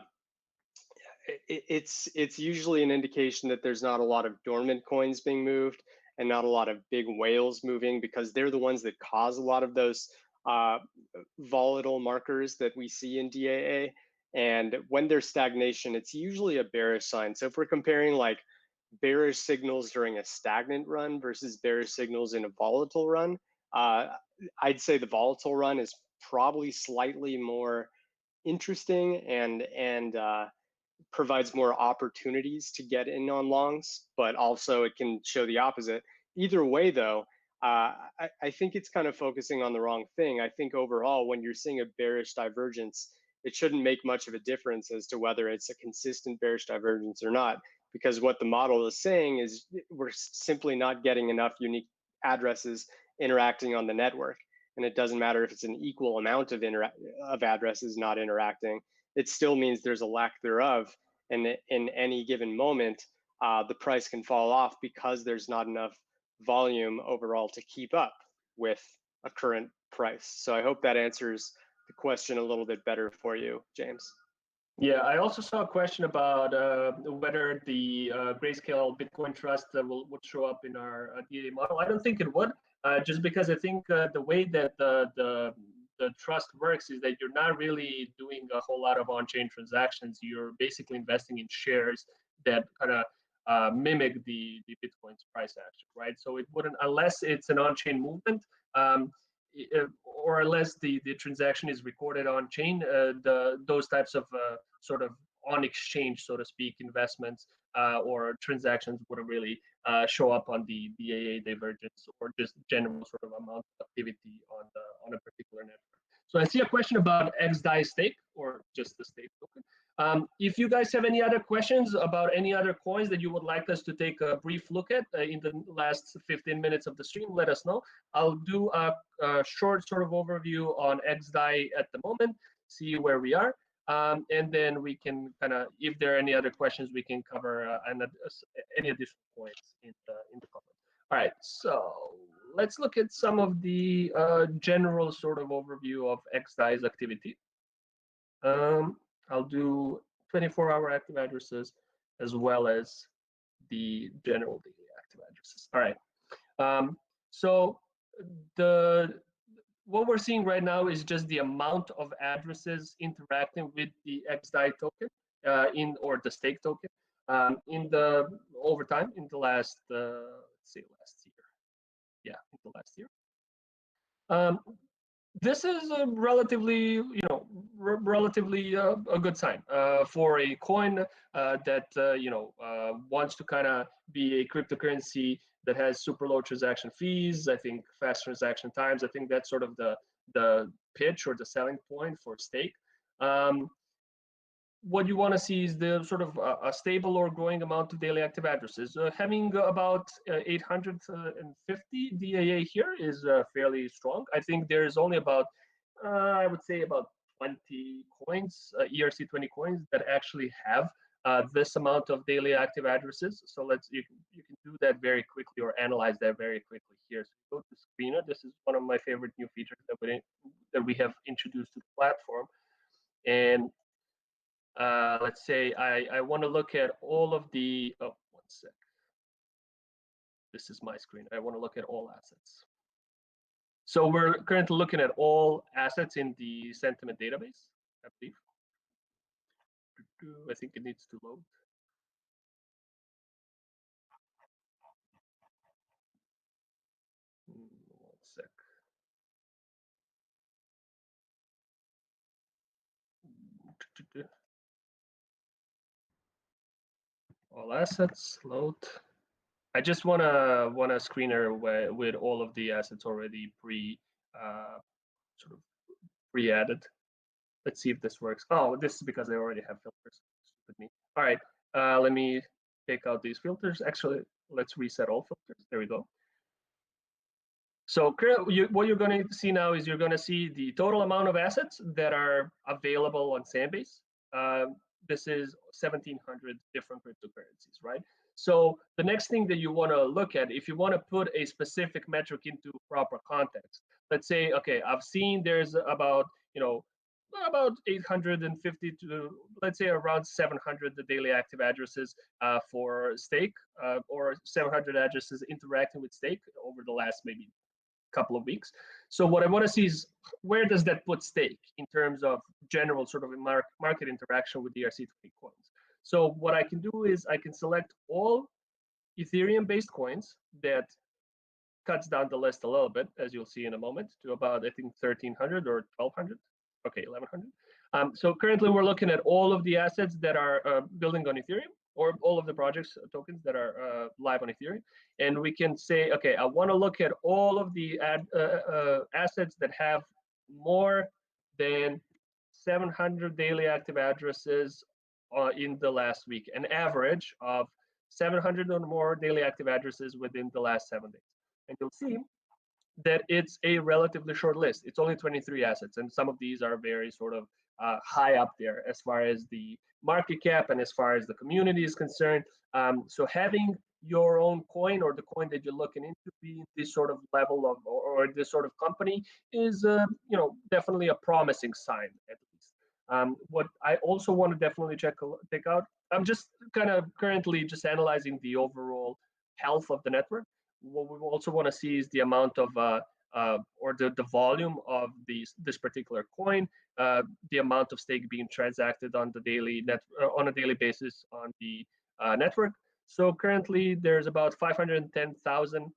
Speaker 1: it's usually an indication that there's not a lot of dormant coins being moved and not a lot of big whales moving, because they're the ones that cause a lot of those volatile markers that we see in DAA. And when there's stagnation, it's usually a bearish sign. So if we're comparing like bearish signals during a stagnant run versus bearish signals in a volatile run, I'd say the volatile run is probably slightly more interesting and provides more opportunities to get in on longs, but also it can show the opposite. Either way, though, I think it's kind of focusing on the wrong thing. I think overall, when you're seeing a bearish divergence, it shouldn't make much of a difference as to whether it's a consistent bearish divergence or not, because what the model is saying is we're simply not getting enough unique addresses interacting on the network. And it doesn't matter if it's an equal amount of addresses not interacting. It still means there's a lack thereof, and in any given moment, the price can fall off because there's not enough volume overall to keep up with a current price. So I hope that answers the question a little bit better for you, James.
Speaker 2: Yeah, I also saw a question about whether the Grayscale Bitcoin Trust would show up in our DA model. I don't think it would, just because I think the way that the trust works is that you're not really doing a whole lot of on-chain transactions. You're basically investing in shares that kind of mimic the Bitcoin's price action, right? So it wouldn't, unless it's an on-chain movement, or unless the transaction is recorded on chain, those types of sort of on exchange, so to speak, investments or transactions wouldn't really show up on the DAA divergence or just general sort of amount of activity on a particular network. So I see a question about XDAI stake, or just the stake token. If you guys have any other questions about any other coins that you would like us to take a brief look at in the last 15 minutes of the stream, let us know. I'll do a short sort of overview on XDAI at the moment, see where we are. And then we can kind of, if there are any other questions, we can cover any additional points in the comments. All right, so let's look at some of the general sort of overview of XDAI's activity. I'll do 24-hour active addresses as well as the general daily active addresses. All right. So what we're seeing right now is just the amount of addresses interacting with the XDAI token or the stake token over time in the last let's say last year. Yeah, in the last year. This is a relatively, relatively a good sign for a coin that wants to kind of be a cryptocurrency that has super low transaction fees. I think fast transaction times. I think that's sort of the pitch or the selling point for stake. What you want to see is the sort of a stable or growing amount of daily active addresses. Having about 850 DAA here is fairly strong. I think there's only about, I would say about 20 coins, ERC20 coins that actually have this amount of daily active addresses. So you can do that very quickly or analyze that very quickly here. So go to Screener. This is one of my favorite new features that we have introduced to the platform. And let's say I want to look at all of the, oh, one sec. This is my screen. I want to look at all assets. So we're currently looking at all assets in the Santiment database, I believe. I think it needs to load. One sec. All assets, load. I just want a screener with all of the assets already sort of pre-added. Let's see if this works. Oh, this is because I already have filters. Stupid me. All right, let me take out these filters. Actually, let's reset all filters. There we go. So what you're going to see now is you're going to see the total amount of assets that are available on Sandbase. This is 1,700 different cryptocurrencies, right? So the next thing that you want to look at, if you want to put a specific metric into proper context, let's say, okay, I've seen there's about, about 850 to, let's say, around 700 the daily active addresses for stake, or 700 addresses interacting with stake over the last maybe couple of weeks. So what I want to see is where does that put stake in terms of general sort of market interaction with the ERC20 coins. So what I can do is I can select all Ethereum-based coins. That cuts down the list a little bit, as you'll see in a moment, to about, I think, 1,300 or 1,200. Okay, 1,100. So currently we're looking at all of the assets that are building on Ethereum, or all of the projects tokens that are live on Ethereum. And we can say, okay, I want to look at all of the assets that have more than 700 daily active addresses in the last week, an average of 700 or more daily active addresses within the last 7 days. And you'll see that it's a relatively short list. It's only 23 assets, and some of these are very sort of high up there as far as the market cap and as far as the community is concerned. So having your own coin or the coin that you're looking into be this sort of level of or this sort of company is definitely a promising sign, at least. What I also want to definitely check out, I'm just kind of currently just analyzing the overall health of the network. What we also want to see is the amount of or the volume of this particular coin, the amount of stake being transacted on the daily on a daily basis on the network. So currently there's about 510,000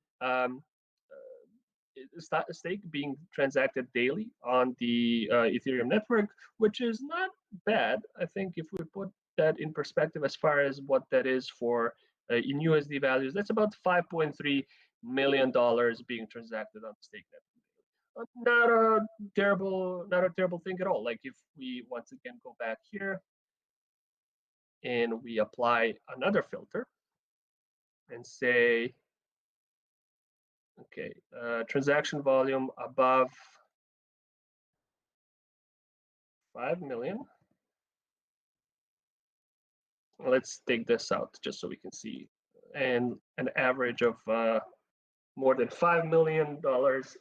Speaker 2: stake being transacted daily on the Ethereum network, which is not bad. I think if we put that in perspective as far as what that is for in USD values, that's about $5.3 million being transacted on the stake network. Not a terrible thing at all. Like if we once again go back here and we apply another filter and say, okay, transaction volume above 5 million. Let's take this out just so we can see. And an average of more than $5 million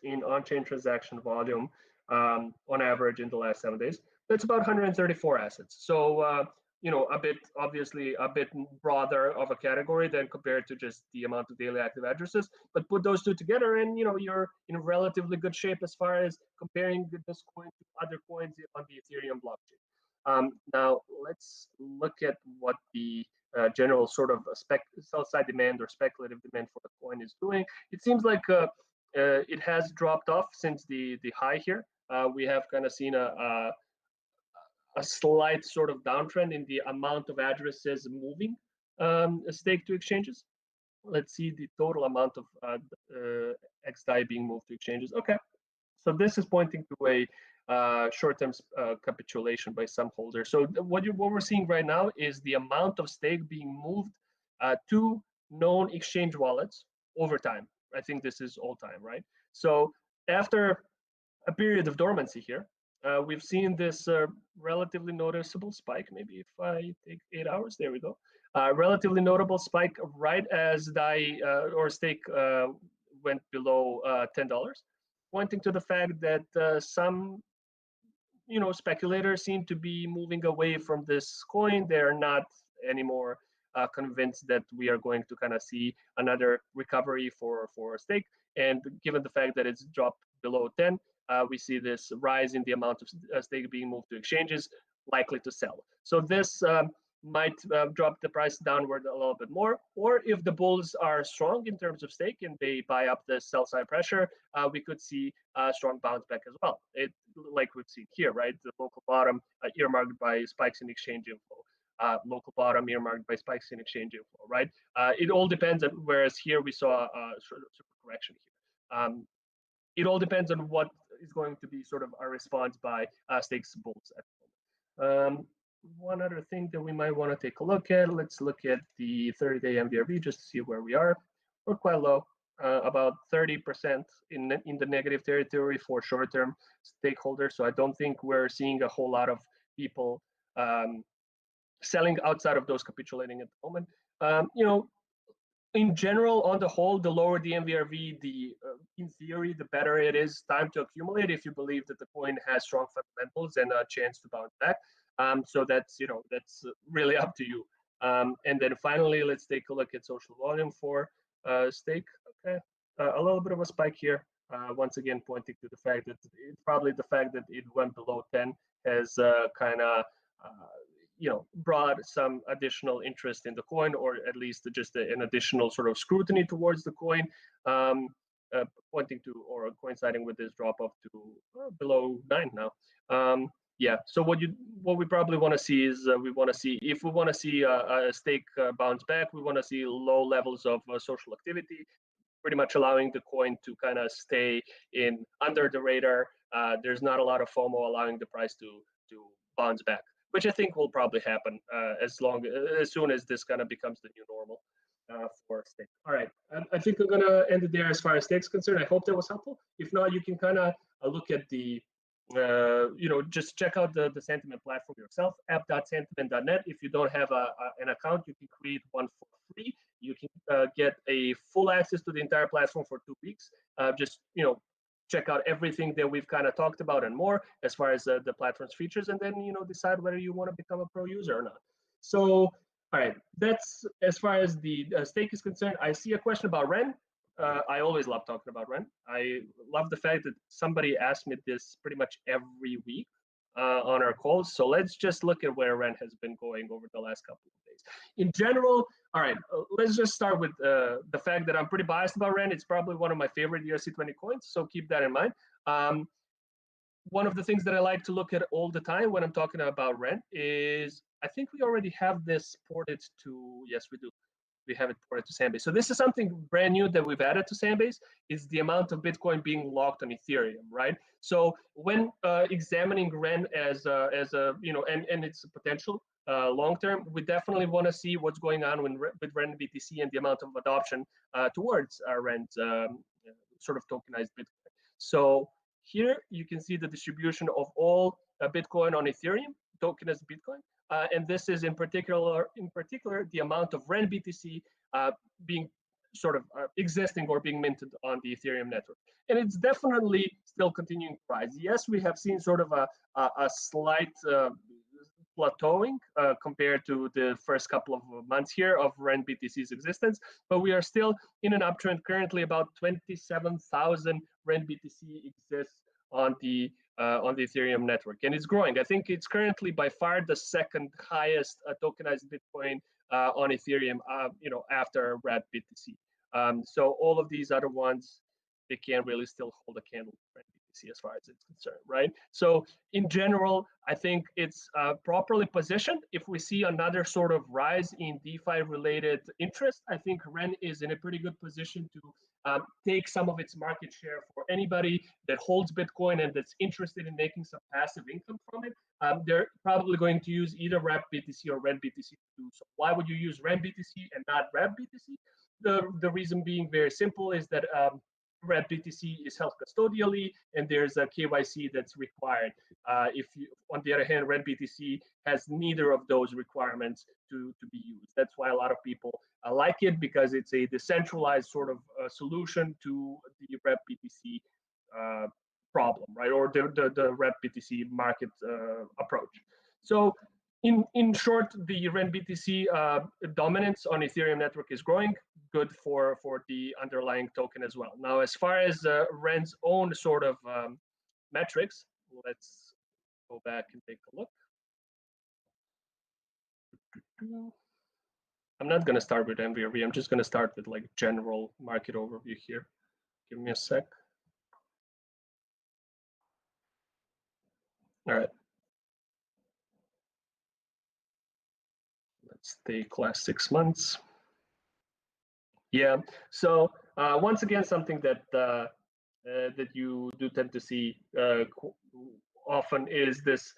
Speaker 2: in on-chain transaction volume on average in the last 7 days. That's about 134 assets. So, a bit, obviously, a bit broader of a category than compared to just the amount of daily active addresses. But put those two together, and you're in relatively good shape as far as comparing this coin to other coins on the Ethereum blockchain. Now, let's look at what the general sort of sell side demand or speculative demand for the coin is doing. It seems like it has dropped off since the high here. We have kind of seen a slight sort of downtrend in the amount of addresses moving stake to exchanges. Let's see the total amount of XDAI being moved to exchanges. Okay, so this is pointing to a short-term capitulation by some holders. So what we're seeing right now is the amount of stake being moved to known exchange wallets over time. I think this is all time, right? So after a period of dormancy here, we've seen this relatively noticeable spike. Maybe if I take 8 hours, there we go. Relatively notable spike right as DAI or stake went below $10, pointing to the fact that some speculators seem to be moving away from this coin. They're not anymore convinced that we are going to kind of see another recovery for stake. And given the fact that it's dropped below 10, we see this rise in the amount of stake being moved to exchanges, likely to sell. So this might drop the price downward a little bit more, or if the bulls are strong in terms of stake and they buy up the sell side pressure, we could see a strong bounce back as well. Like we've seen here, right? The local bottom earmarked by spikes in exchange inflow. Local bottom earmarked by spikes in exchange inflow, right? It all depends on, whereas here we saw a sort of super correction here. It all depends on what is going to be sort of our response by stakes bulls at the moment. One other thing that we might want to take a look at, let's look at the 30-day MVRV just to see where we are. We're quite low, about 30% in the negative territory for short-term stakeholders. So I don't think we're seeing a whole lot of people selling outside of those capitulating at the moment. In general, on the whole, the lower the MVRV, in theory, the better it is time to accumulate if you believe that the coin has strong fundamentals and a chance to bounce back. So that's really up to you. And then finally, let's take a look at social volume for stake. Okay, a little bit of a spike here. Once again, pointing to the fact that it's probably the fact that it went below 10 has kind of brought some additional interest in the coin, or at least just an additional sort of scrutiny towards the coin, pointing to or coinciding with this drop off to below 9 now. Yeah, so what we probably want to see is if we want to see a stake bounce back, we want to see low levels of social activity, pretty much allowing the coin to kind of stay in under the radar. There's not a lot of FOMO allowing the price to bounce back, which I think will probably happen as soon as this kind of becomes the new normal for stake. All right, I think I'm gonna end it there as far as stake's concerned. I hope that was helpful. If not, you can kind of look at the just check out the Santiment platform yourself, app.santiment.net. If you don't have an account, you can create one for free. You can get a full access to the entire platform for 2 weeks. Just check out everything that we've kind of talked about and more as far as the platform's features, and then decide whether you want to become a pro user or not. So, all right, that's as far as the stake is concerned. I see a question about Ren. I always love talking about Ren. I love the fact that somebody asks me this pretty much every week on our calls. So let's just look at where Ren has been going over the last couple of days. In general, all right, let's just start with the fact that I'm pretty biased about Ren. It's probably one of my favorite ERC20 coins, so keep that in mind. One of the things that I like to look at all the time when I'm talking about Ren is, I think we already have this ported to, yes, we do. We have it ported to Sandbase. So this is something brand new that we've added to Sandbase, is the amount of Bitcoin being locked on Ethereum, right? So when examining Ren as a and its potential long term, we definitely want to see what's going on with Ren BTC and the amount of adoption towards Ren's sort of tokenized Bitcoin. So here you can see the distribution of all Bitcoin on Ethereum, tokenized Bitcoin. and this is in particular the amount of REN BTC being sort of existing or being minted on the Ethereum network. And it's definitely still continuing to rise. Yes, we have seen sort of a slight plateauing compared to the first couple of months here of REN BTC's existence, but we are still in an uptrend. Currently, about 27,000 REN BTC exists on the Ethereum network, and it's growing. I think it's currently by far the second highest tokenized Bitcoin on Ethereum, after RED BTC. So all of these other ones, they can't really still hold a candle for BTC as far as it's concerned, right? So in general, I think it's properly positioned. If we see another sort of rise in DeFi-related interest, I think REN is in a pretty good position to take some of its market share for anybody that holds Bitcoin and that's interested in making some passive income from it. They're probably going to use either REP BTC or REN BTC to do so. Why would you use REN BTC and not REP BTC? The reason being very simple is that REP BTC is held custodially, and there's a KYC that's required. If you, on the other hand, REP BTC has neither of those requirements to be used. That's why a lot of people like it, because it's a decentralized sort of solution to the REP BTC problem, right? Or the REP BTC market approach. So in short, the REN BTC dominance on Ethereum network is growing, good for the underlying token as well. Now, as far as REN's own sort of metrics, let's go back and take a look. I'm not going to start with MVRV. I'm just going to start with like general market overview here. Give me a sec. All right. Let's take last 6 months. Yeah. So once again, something that that you do tend to see often is this.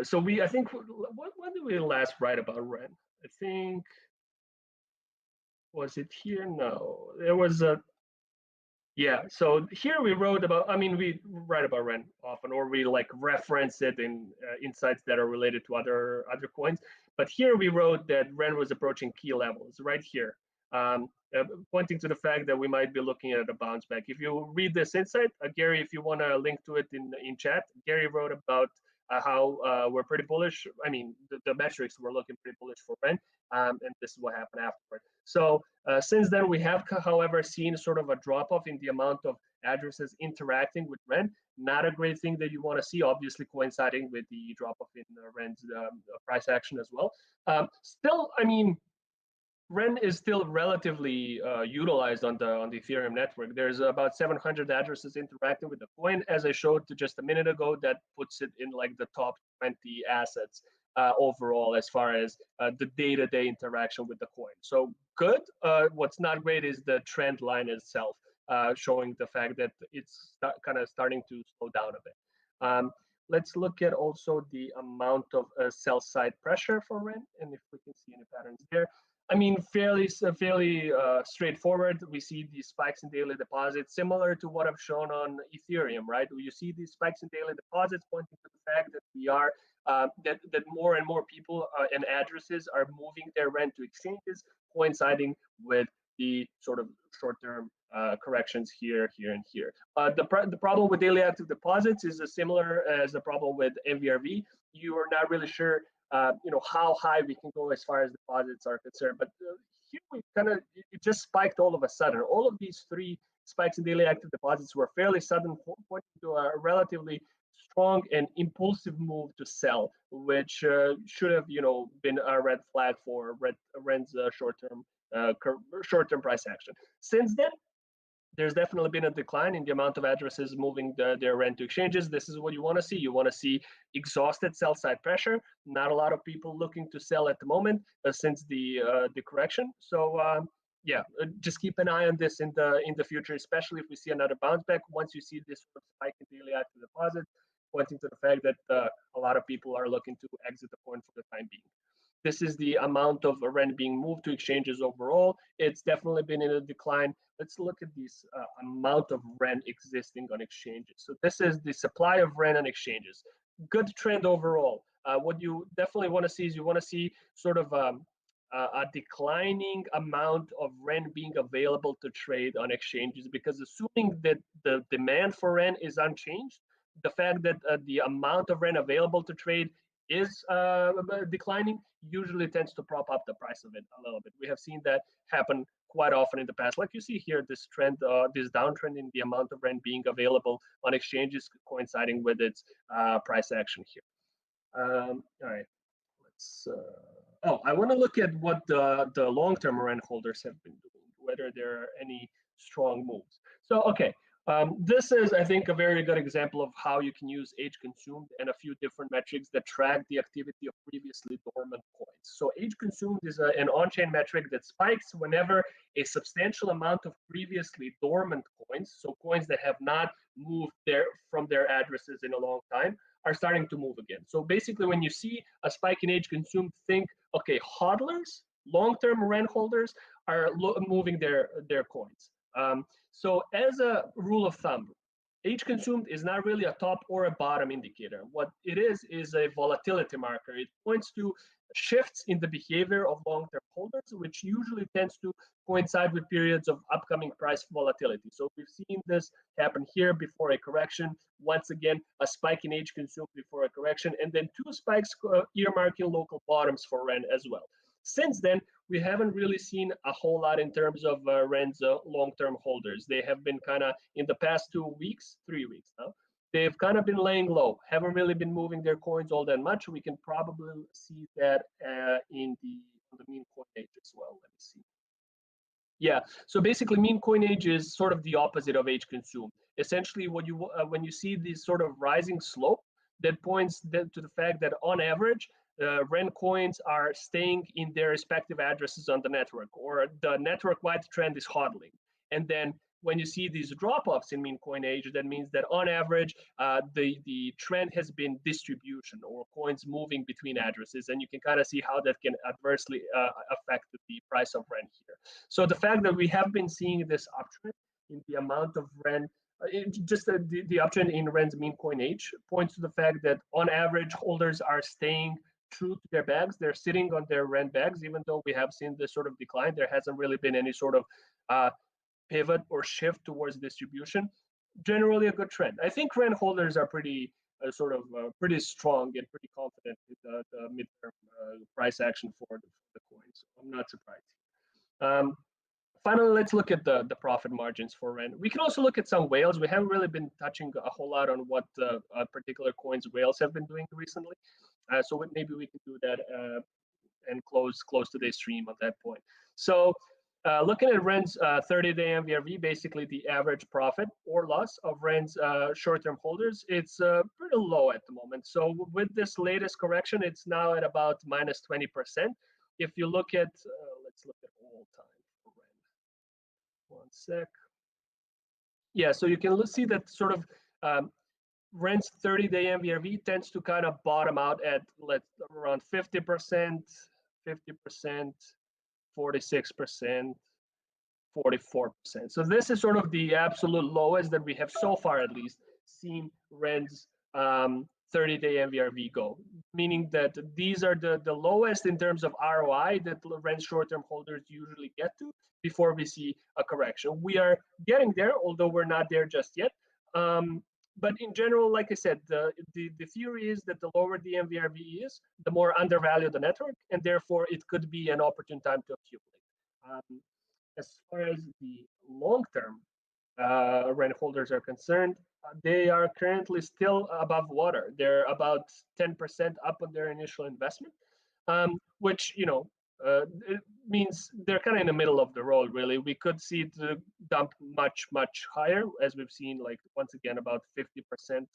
Speaker 2: So I think, when did we last write about REN? I think, was it here? No, there was a. Yeah, so here we wrote about, we write about REN often, or we like reference it in insights that are related to other coins. But here we wrote that REN was approaching key levels right here, pointing to the fact that we might be looking at a bounce back. If you read this insight, Gary, if you want to link to it in chat, Gary wrote about how we're pretty bullish. I mean, the metrics were looking pretty bullish for REN, and this is what happened afterward. So since then, we have, however, seen sort of a drop-off in the amount of addresses interacting with REN. Not a great thing that you want to see, obviously coinciding with the drop-off in REN's price action as well. Still, I mean, REN is still relatively utilized on the Ethereum network. There's about 700 addresses interacting with the coin. As I showed just a minute ago, that puts it in like the top 20 assets overall as far as the day-to-day interaction with the coin. So good. What's not great is the trend line itself, showing the fact that it's kind of starting to slow down a bit. Let's look at also the amount of sell-side pressure for REN, and if we can see any patterns there. I mean, fairly straightforward. We see these spikes in daily deposits, similar to what I've shown on Ethereum, right? You see these spikes in daily deposits, pointing to the fact that we are that more and more people and addresses are moving their REN to exchanges, coinciding with the sort of short-term corrections here, and here. The problem with daily active deposits is similar as the problem with MVRV. You are not really sure how high we can go as far as deposits are concerned. But here we it just spiked all of a sudden. All of these three spikes in daily active deposits were fairly sudden, pointing to a relatively strong and impulsive move to sell, which should have, been a red flag for REN's short-term price action. Since then, there's definitely been a decline in the amount of addresses moving their REN to exchanges. This is what you want to see. You want to see exhausted sell-side pressure. Not a lot of people looking to sell at the moment since the correction. So just keep an eye on this in the future, especially if we see another bounce back. Once you see this spike in daily active deposits, pointing to the fact that a lot of people are looking to exit the coin for the time being. This is the amount of REN being moved to exchanges overall. It's definitely been in a decline. Let's look at this amount of REN existing on exchanges. So this is the supply of REN on exchanges. Good trend overall. What you definitely want to see is you want to see sort of a declining amount of REN being available to trade on exchanges, because assuming that the demand for REN is unchanged, the fact that the amount of REN available to trade is declining usually tends to prop up the price of it a little bit. We have seen that happen quite often in the past. Like you see here, this trend, this downtrend in the amount of REN being available on exchanges coinciding with its price action here. All right, let's. Oh, I want to look at what the long-term REN holders have been doing, whether there are any strong moves. So, okay, this is, I think, a very good example of how you can use age consumed and a few different metrics that track the activity of previously dormant coins. So age consumed is an on-chain metric that spikes whenever a substantial amount of previously dormant coins, so coins that have not moved from their addresses in a long time, are starting to move again. So basically, when you see a spike in age consumed, think, okay, hodlers, long-term REN holders are moving their coins. So as a rule of thumb, age consumed is not really a top or a bottom indicator. What it is a volatility marker. It points to shifts in the behavior of long-term holders, which usually tends to coincide with periods of upcoming price volatility. So we've seen this happen here before a correction. Once again, a spike in age consumed before a correction, and then two spikes earmarking local bottoms for REN as well. Since then, we haven't really seen a whole lot in terms of REN's long-term holders. They have been kind of, in the past 2 weeks, 3 weeks now, they've kind of been laying low, haven't really been moving their coins all that much. We can probably see that in the mean coin age as well. Let me see. Yeah, so basically mean coin age is sort of the opposite of age consumed. Essentially, what you when you see this sort of rising slope, that points to the fact that on average, REN coins are staying in their respective addresses on the network, or the network-wide trend is hodling. And then when you see these drop-offs in mean coin age, that means that on average, the trend has been distribution, or coins moving between addresses, and you can kind of see how that can adversely affect the price of REN here. So the fact that we have been seeing this uptrend in the amount of REN, just the uptrend in REN's mean coin age points to the fact that on average, holders are staying true to their bags. They're sitting on their REN bags, even though we have seen this sort of decline. There hasn't really been any sort of pivot or shift towards distribution. Generally a good trend. I think REN holders are pretty pretty strong and pretty confident with the midterm price action for the coins. So I'm not surprised. Finally, let's look at the profit margins for REN. We can also look at some whales. We haven't really been touching a whole lot on what particular coins whales have been doing recently. So maybe we can do that and close today's stream at that point. So looking at REN's 30-day MVRV, basically the average profit or loss of REN's short-term holders, it's pretty low at the moment. So with this latest correction, it's now at about minus 20%. If you look at, let's look at all time for REN. One sec. Yeah, so you can see that sort of REN's 30-day MVRV tends to kind of bottom out at around 50%, 50%, 46%, 44%. So this is sort of the absolute lowest that we have so far, at least, seen REN's 30-day MVRV go, meaning that these are the lowest in terms of ROI that REN's short-term holders usually get to before we see a correction. We are getting there, although we're not there just yet. But in general, like I said, the theory is that the lower the MVRV is, the more undervalued the network, and therefore it could be an opportune time to accumulate. As far as the long-term REN holders are concerned, they are currently still above water. They're about 10% up on their initial investment, which, you know, it means they're kind of in the middle of the road, really. We could see it dump much, much higher, as we've seen, like, once again, about 50%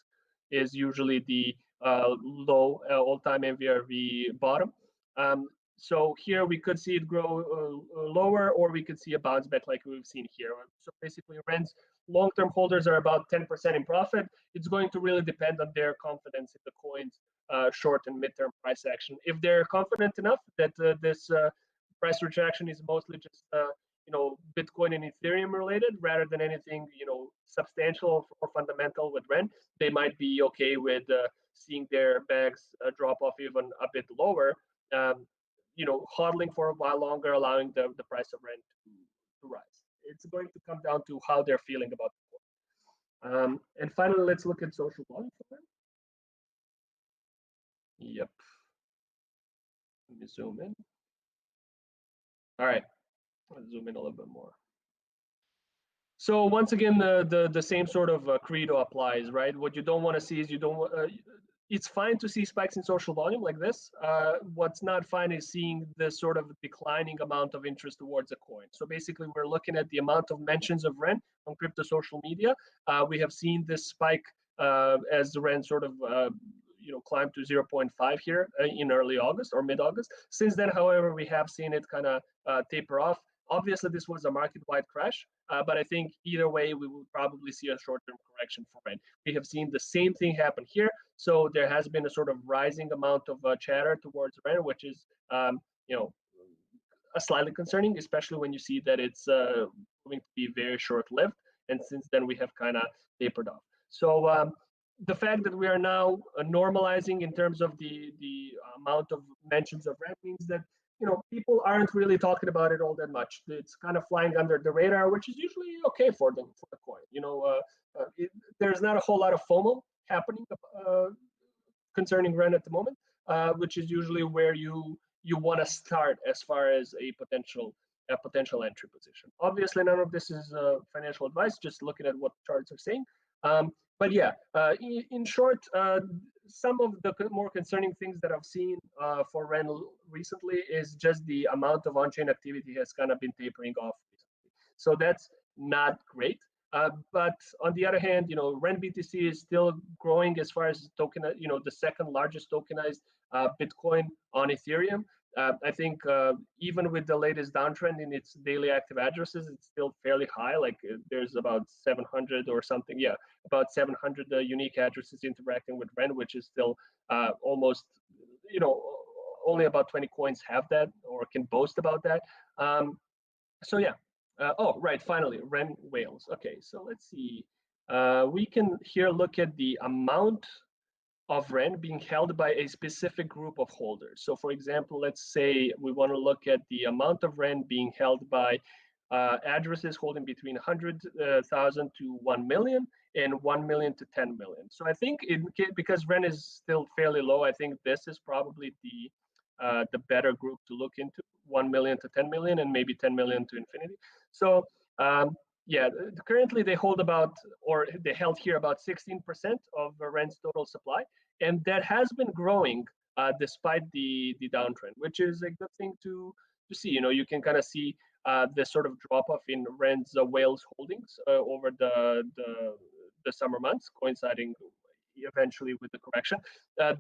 Speaker 2: is usually the low all-time MVRV bottom. So here we could see it grow lower, or we could see a bounce back like we've seen here. So basically, REN's long-term holders are about 10% in profit. It's going to really depend on their confidence in the coin's short and midterm price action. If they're confident enough that this price retraction is mostly just Bitcoin and Ethereum related rather than anything substantial or fundamental with Ren. They might be okay with seeing their bags drop off even a bit lower, hodling for a while longer, allowing the price of Ren to rise. It's going to come down to how they're feeling about the coin. And finally, let's look at social volume for Ren. Yep. Let me zoom in. All right, let's zoom in a little bit more. So once again, the same sort of credo applies, right? What you don't want to see is it's fine to see spikes in social volume like this. What's not fine is seeing this sort of declining amount of interest towards a coin. So basically, we're looking at the amount of mentions of Ren on crypto social media. We have seen this spike as the Ren sort of climbed to 0.5 here in early August or mid-August. Since then, however, we have seen it kind of taper off. Obviously, this was a market-wide crash, but I think either way, we will probably see a short-term correction for Ren. We have seen the same thing happen here. So there has been a sort of rising amount of chatter towards Ren, which is, slightly concerning, especially when you see that it's going to be very short-lived. And since then, we have kind of tapered off. So the fact that we are now normalizing in terms of the amount of mentions of Ren means that people aren't really talking about it all that much. It's kind of flying under the radar, which is usually okay for the coin. There's not a whole lot of FOMO happening concerning Ren at the moment, which is usually where you want to start as far as a potential entry position. Obviously, none of this is financial advice. Just looking at what charts are saying. But yeah, in short, some of the more concerning things that I've seen for Ren recently is just the amount of on-chain activity has kind of been tapering off recently. So that's not great. But on the other hand, Ren BTC is still growing as far as token, the second largest tokenized Bitcoin on Ethereum. I think even with the latest downtrend in its daily active addresses, it's still fairly high. Like there's about 700 or something. Yeah, about 700 unique addresses interacting with Ren, which is still almost, only about 20 coins have that or can boast about that. So yeah. Oh, right. Finally, Ren whales. Okay, so let's see. We can here look at the amount of Ren being held by a specific group of holders. So for example, let's say we want to look at the amount of Ren being held by addresses holding between 100,000 to 1 million and 1 million to 10 million. So I think because Ren is still fairly low, I think this is probably the better group to look into, 1 million to 10 million and maybe 10 million to infinity. So yeah, currently they hold they held here about 16% of Ren's total supply, and that has been growing despite the downtrend, which is a good thing to see. You can kind of see the sort of drop off in Ren's whales holdings over the summer months, coinciding eventually with the correction.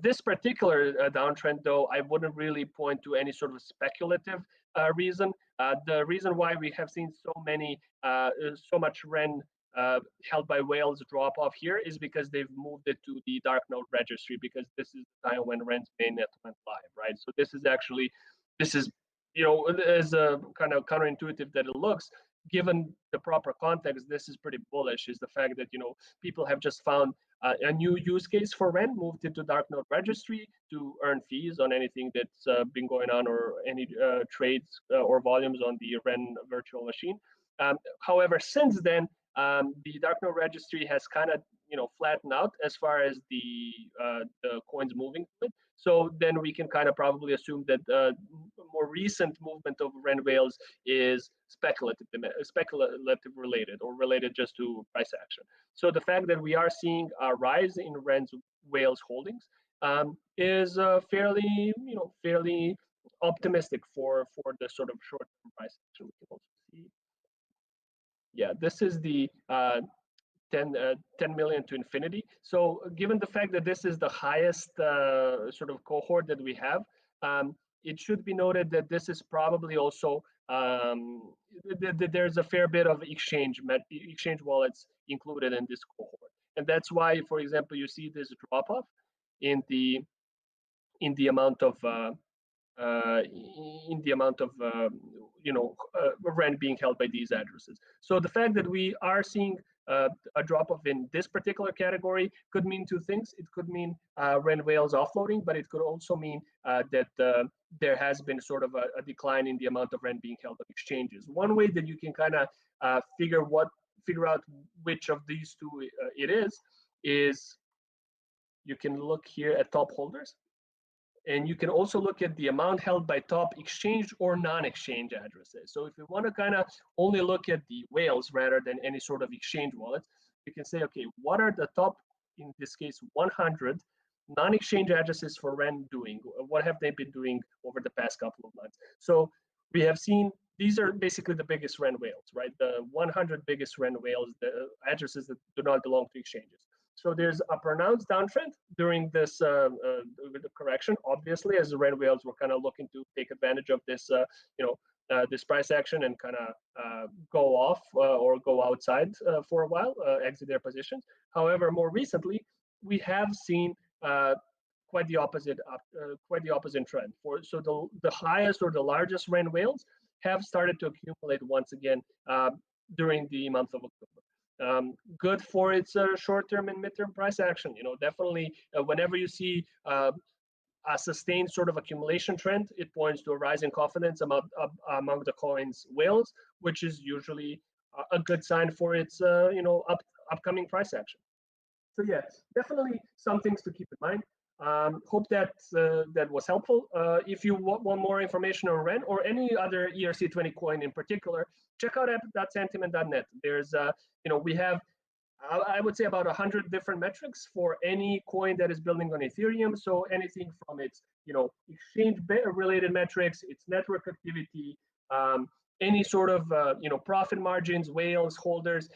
Speaker 2: This particular downtrend, though, I wouldn't really point to any sort of speculative reason. The reason why we have seen so much Ren held by whales drop off here is because they've moved it to the dark node registry, because this is the time when Ren's mainnet went live, right? So this is as a kind of counterintuitive that it looks, given the proper context, this is pretty bullish, is the fact that people have just found a new use case for Ren, moved into dark node registry to earn fees on anything that's been going on, or any trades or volumes on the Ren virtual machine. However, since then, the dark node registry has kind of flattened out as far as the coins moving to it. So then we can kind of probably assume that more recent movement of Ren whales is speculative related, or related just to price action. So the fact that we are seeing a rise in Ren's whales holdings is fairly optimistic for the sort of short-term price action. We can also see. Yeah, this is the 10 million to infinity. So given the fact that this is the highest sort of cohort that we have, it should be noted that this is probably also there's a fair bit of exchange wallets included in this cohort, and that's why, for example, you see this drop off in the amount of in the amount of rent being held by these addresses. So the fact that we are seeing a drop off in this particular category could mean two things. It could mean rent whales offloading, but it could also mean that there has been sort of a decline in the amount of rent being held on exchanges. One way that you can kind of figure out which of these two it is you can look here at top holders. And you can also look at the amount held by top exchange or non-exchange addresses. So if you want to kind of only look at the whales rather than any sort of exchange wallets, you can say, okay, what are the top, in this case, 100 non-exchange addresses for rent doing? What have they been doing over the past couple of months? So we have seen these are basically the biggest rent whales, right? The 100 biggest rent whales, the addresses that do not belong to exchanges. So there's a pronounced downtrend during this the correction, obviously, as the rent whales were kind of looking to take advantage of this, this price action and kind of go off or go outside for a while, exit their positions. However, more recently, we have seen quite the opposite trend. So the highest or the largest rent whales have started to accumulate once again during the month of October. Good for its short-term and mid-term price action. Definitely whenever you see a sustained sort of accumulation trend, it points to a rise in confidence among the coin's whales, which is usually a good sign for its upcoming price action. So yeah, definitely some things to keep in mind. Hope that that was helpful. If you want more information on Ren or any other ERC20 coin in particular, check out app.santiment.net. There's we have I would say about 100 different metrics for any coin that is building on Ethereum. So anything from its exchange related metrics, its network activity, any sort of profit margins, whales, holders,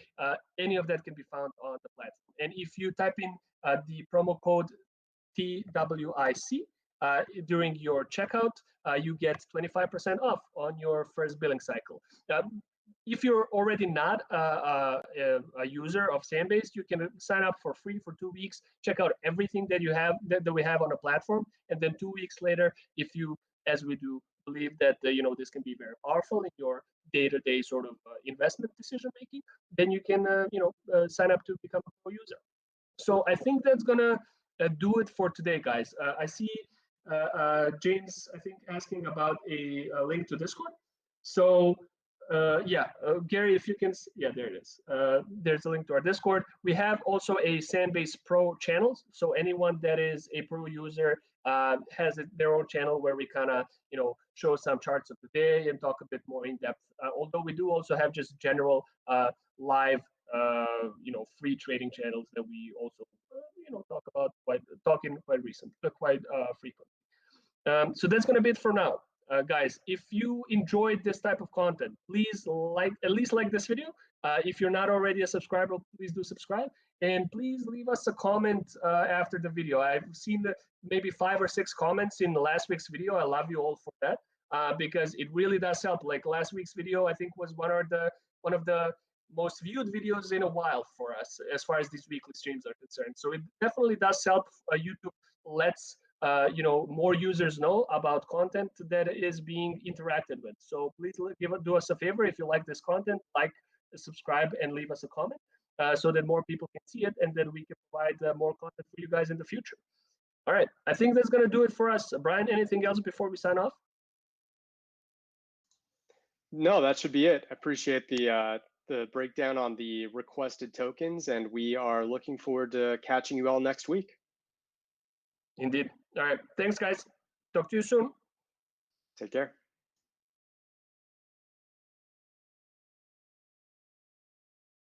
Speaker 2: any of that can be found on the platform. And if you type in the promo code TWIC during your checkout, you get 25% off on your first billing cycle. If you're already not a user of Sandbase, you can sign up for free for 2 weeks, check out everything that you have that we have on the platform, and then 2 weeks later, if you, as we do, believe that this can be very powerful in your day-to-day sort of investment decision making, then you can sign up to become a pro user. So I think that's gonna do it for today, guys. I see James, I think, asking about a link to Discord. So Gary, if you can, there it is. There's a link to our Discord. We have also a Sandbase Pro channel. So anyone that is a pro user has their own channel where we kind of, show some charts of the day and talk a bit more in depth. Although we do also have just general live, free trading channels that we also, talk about quite frequently. So that's going to be it for now. Guys, if you enjoyed this type of content, please at least like this video. If you're not already a subscriber, please do subscribe, and please leave us a comment after the video. I've seen maybe 5 or 6 comments in last week's video. I love you all for that because it really does help. Like last week's video, I think was one of the most viewed videos in a while for us as far as these weekly streams are concerned. So it definitely does help. YouTube lets more users know about content that is being interacted with. So please do us a favor. If you like this content, subscribe, and leave us a comment so that more people can see it and then we can provide more content for you guys in the future. All right, I think that's going to do it for us. Brian, anything else before we sign off?
Speaker 1: No, that should be it. I appreciate the breakdown on the requested tokens, and we are looking forward to catching you all next week.
Speaker 2: Indeed. All right. Thanks, guys. Talk to you soon.
Speaker 1: Take care.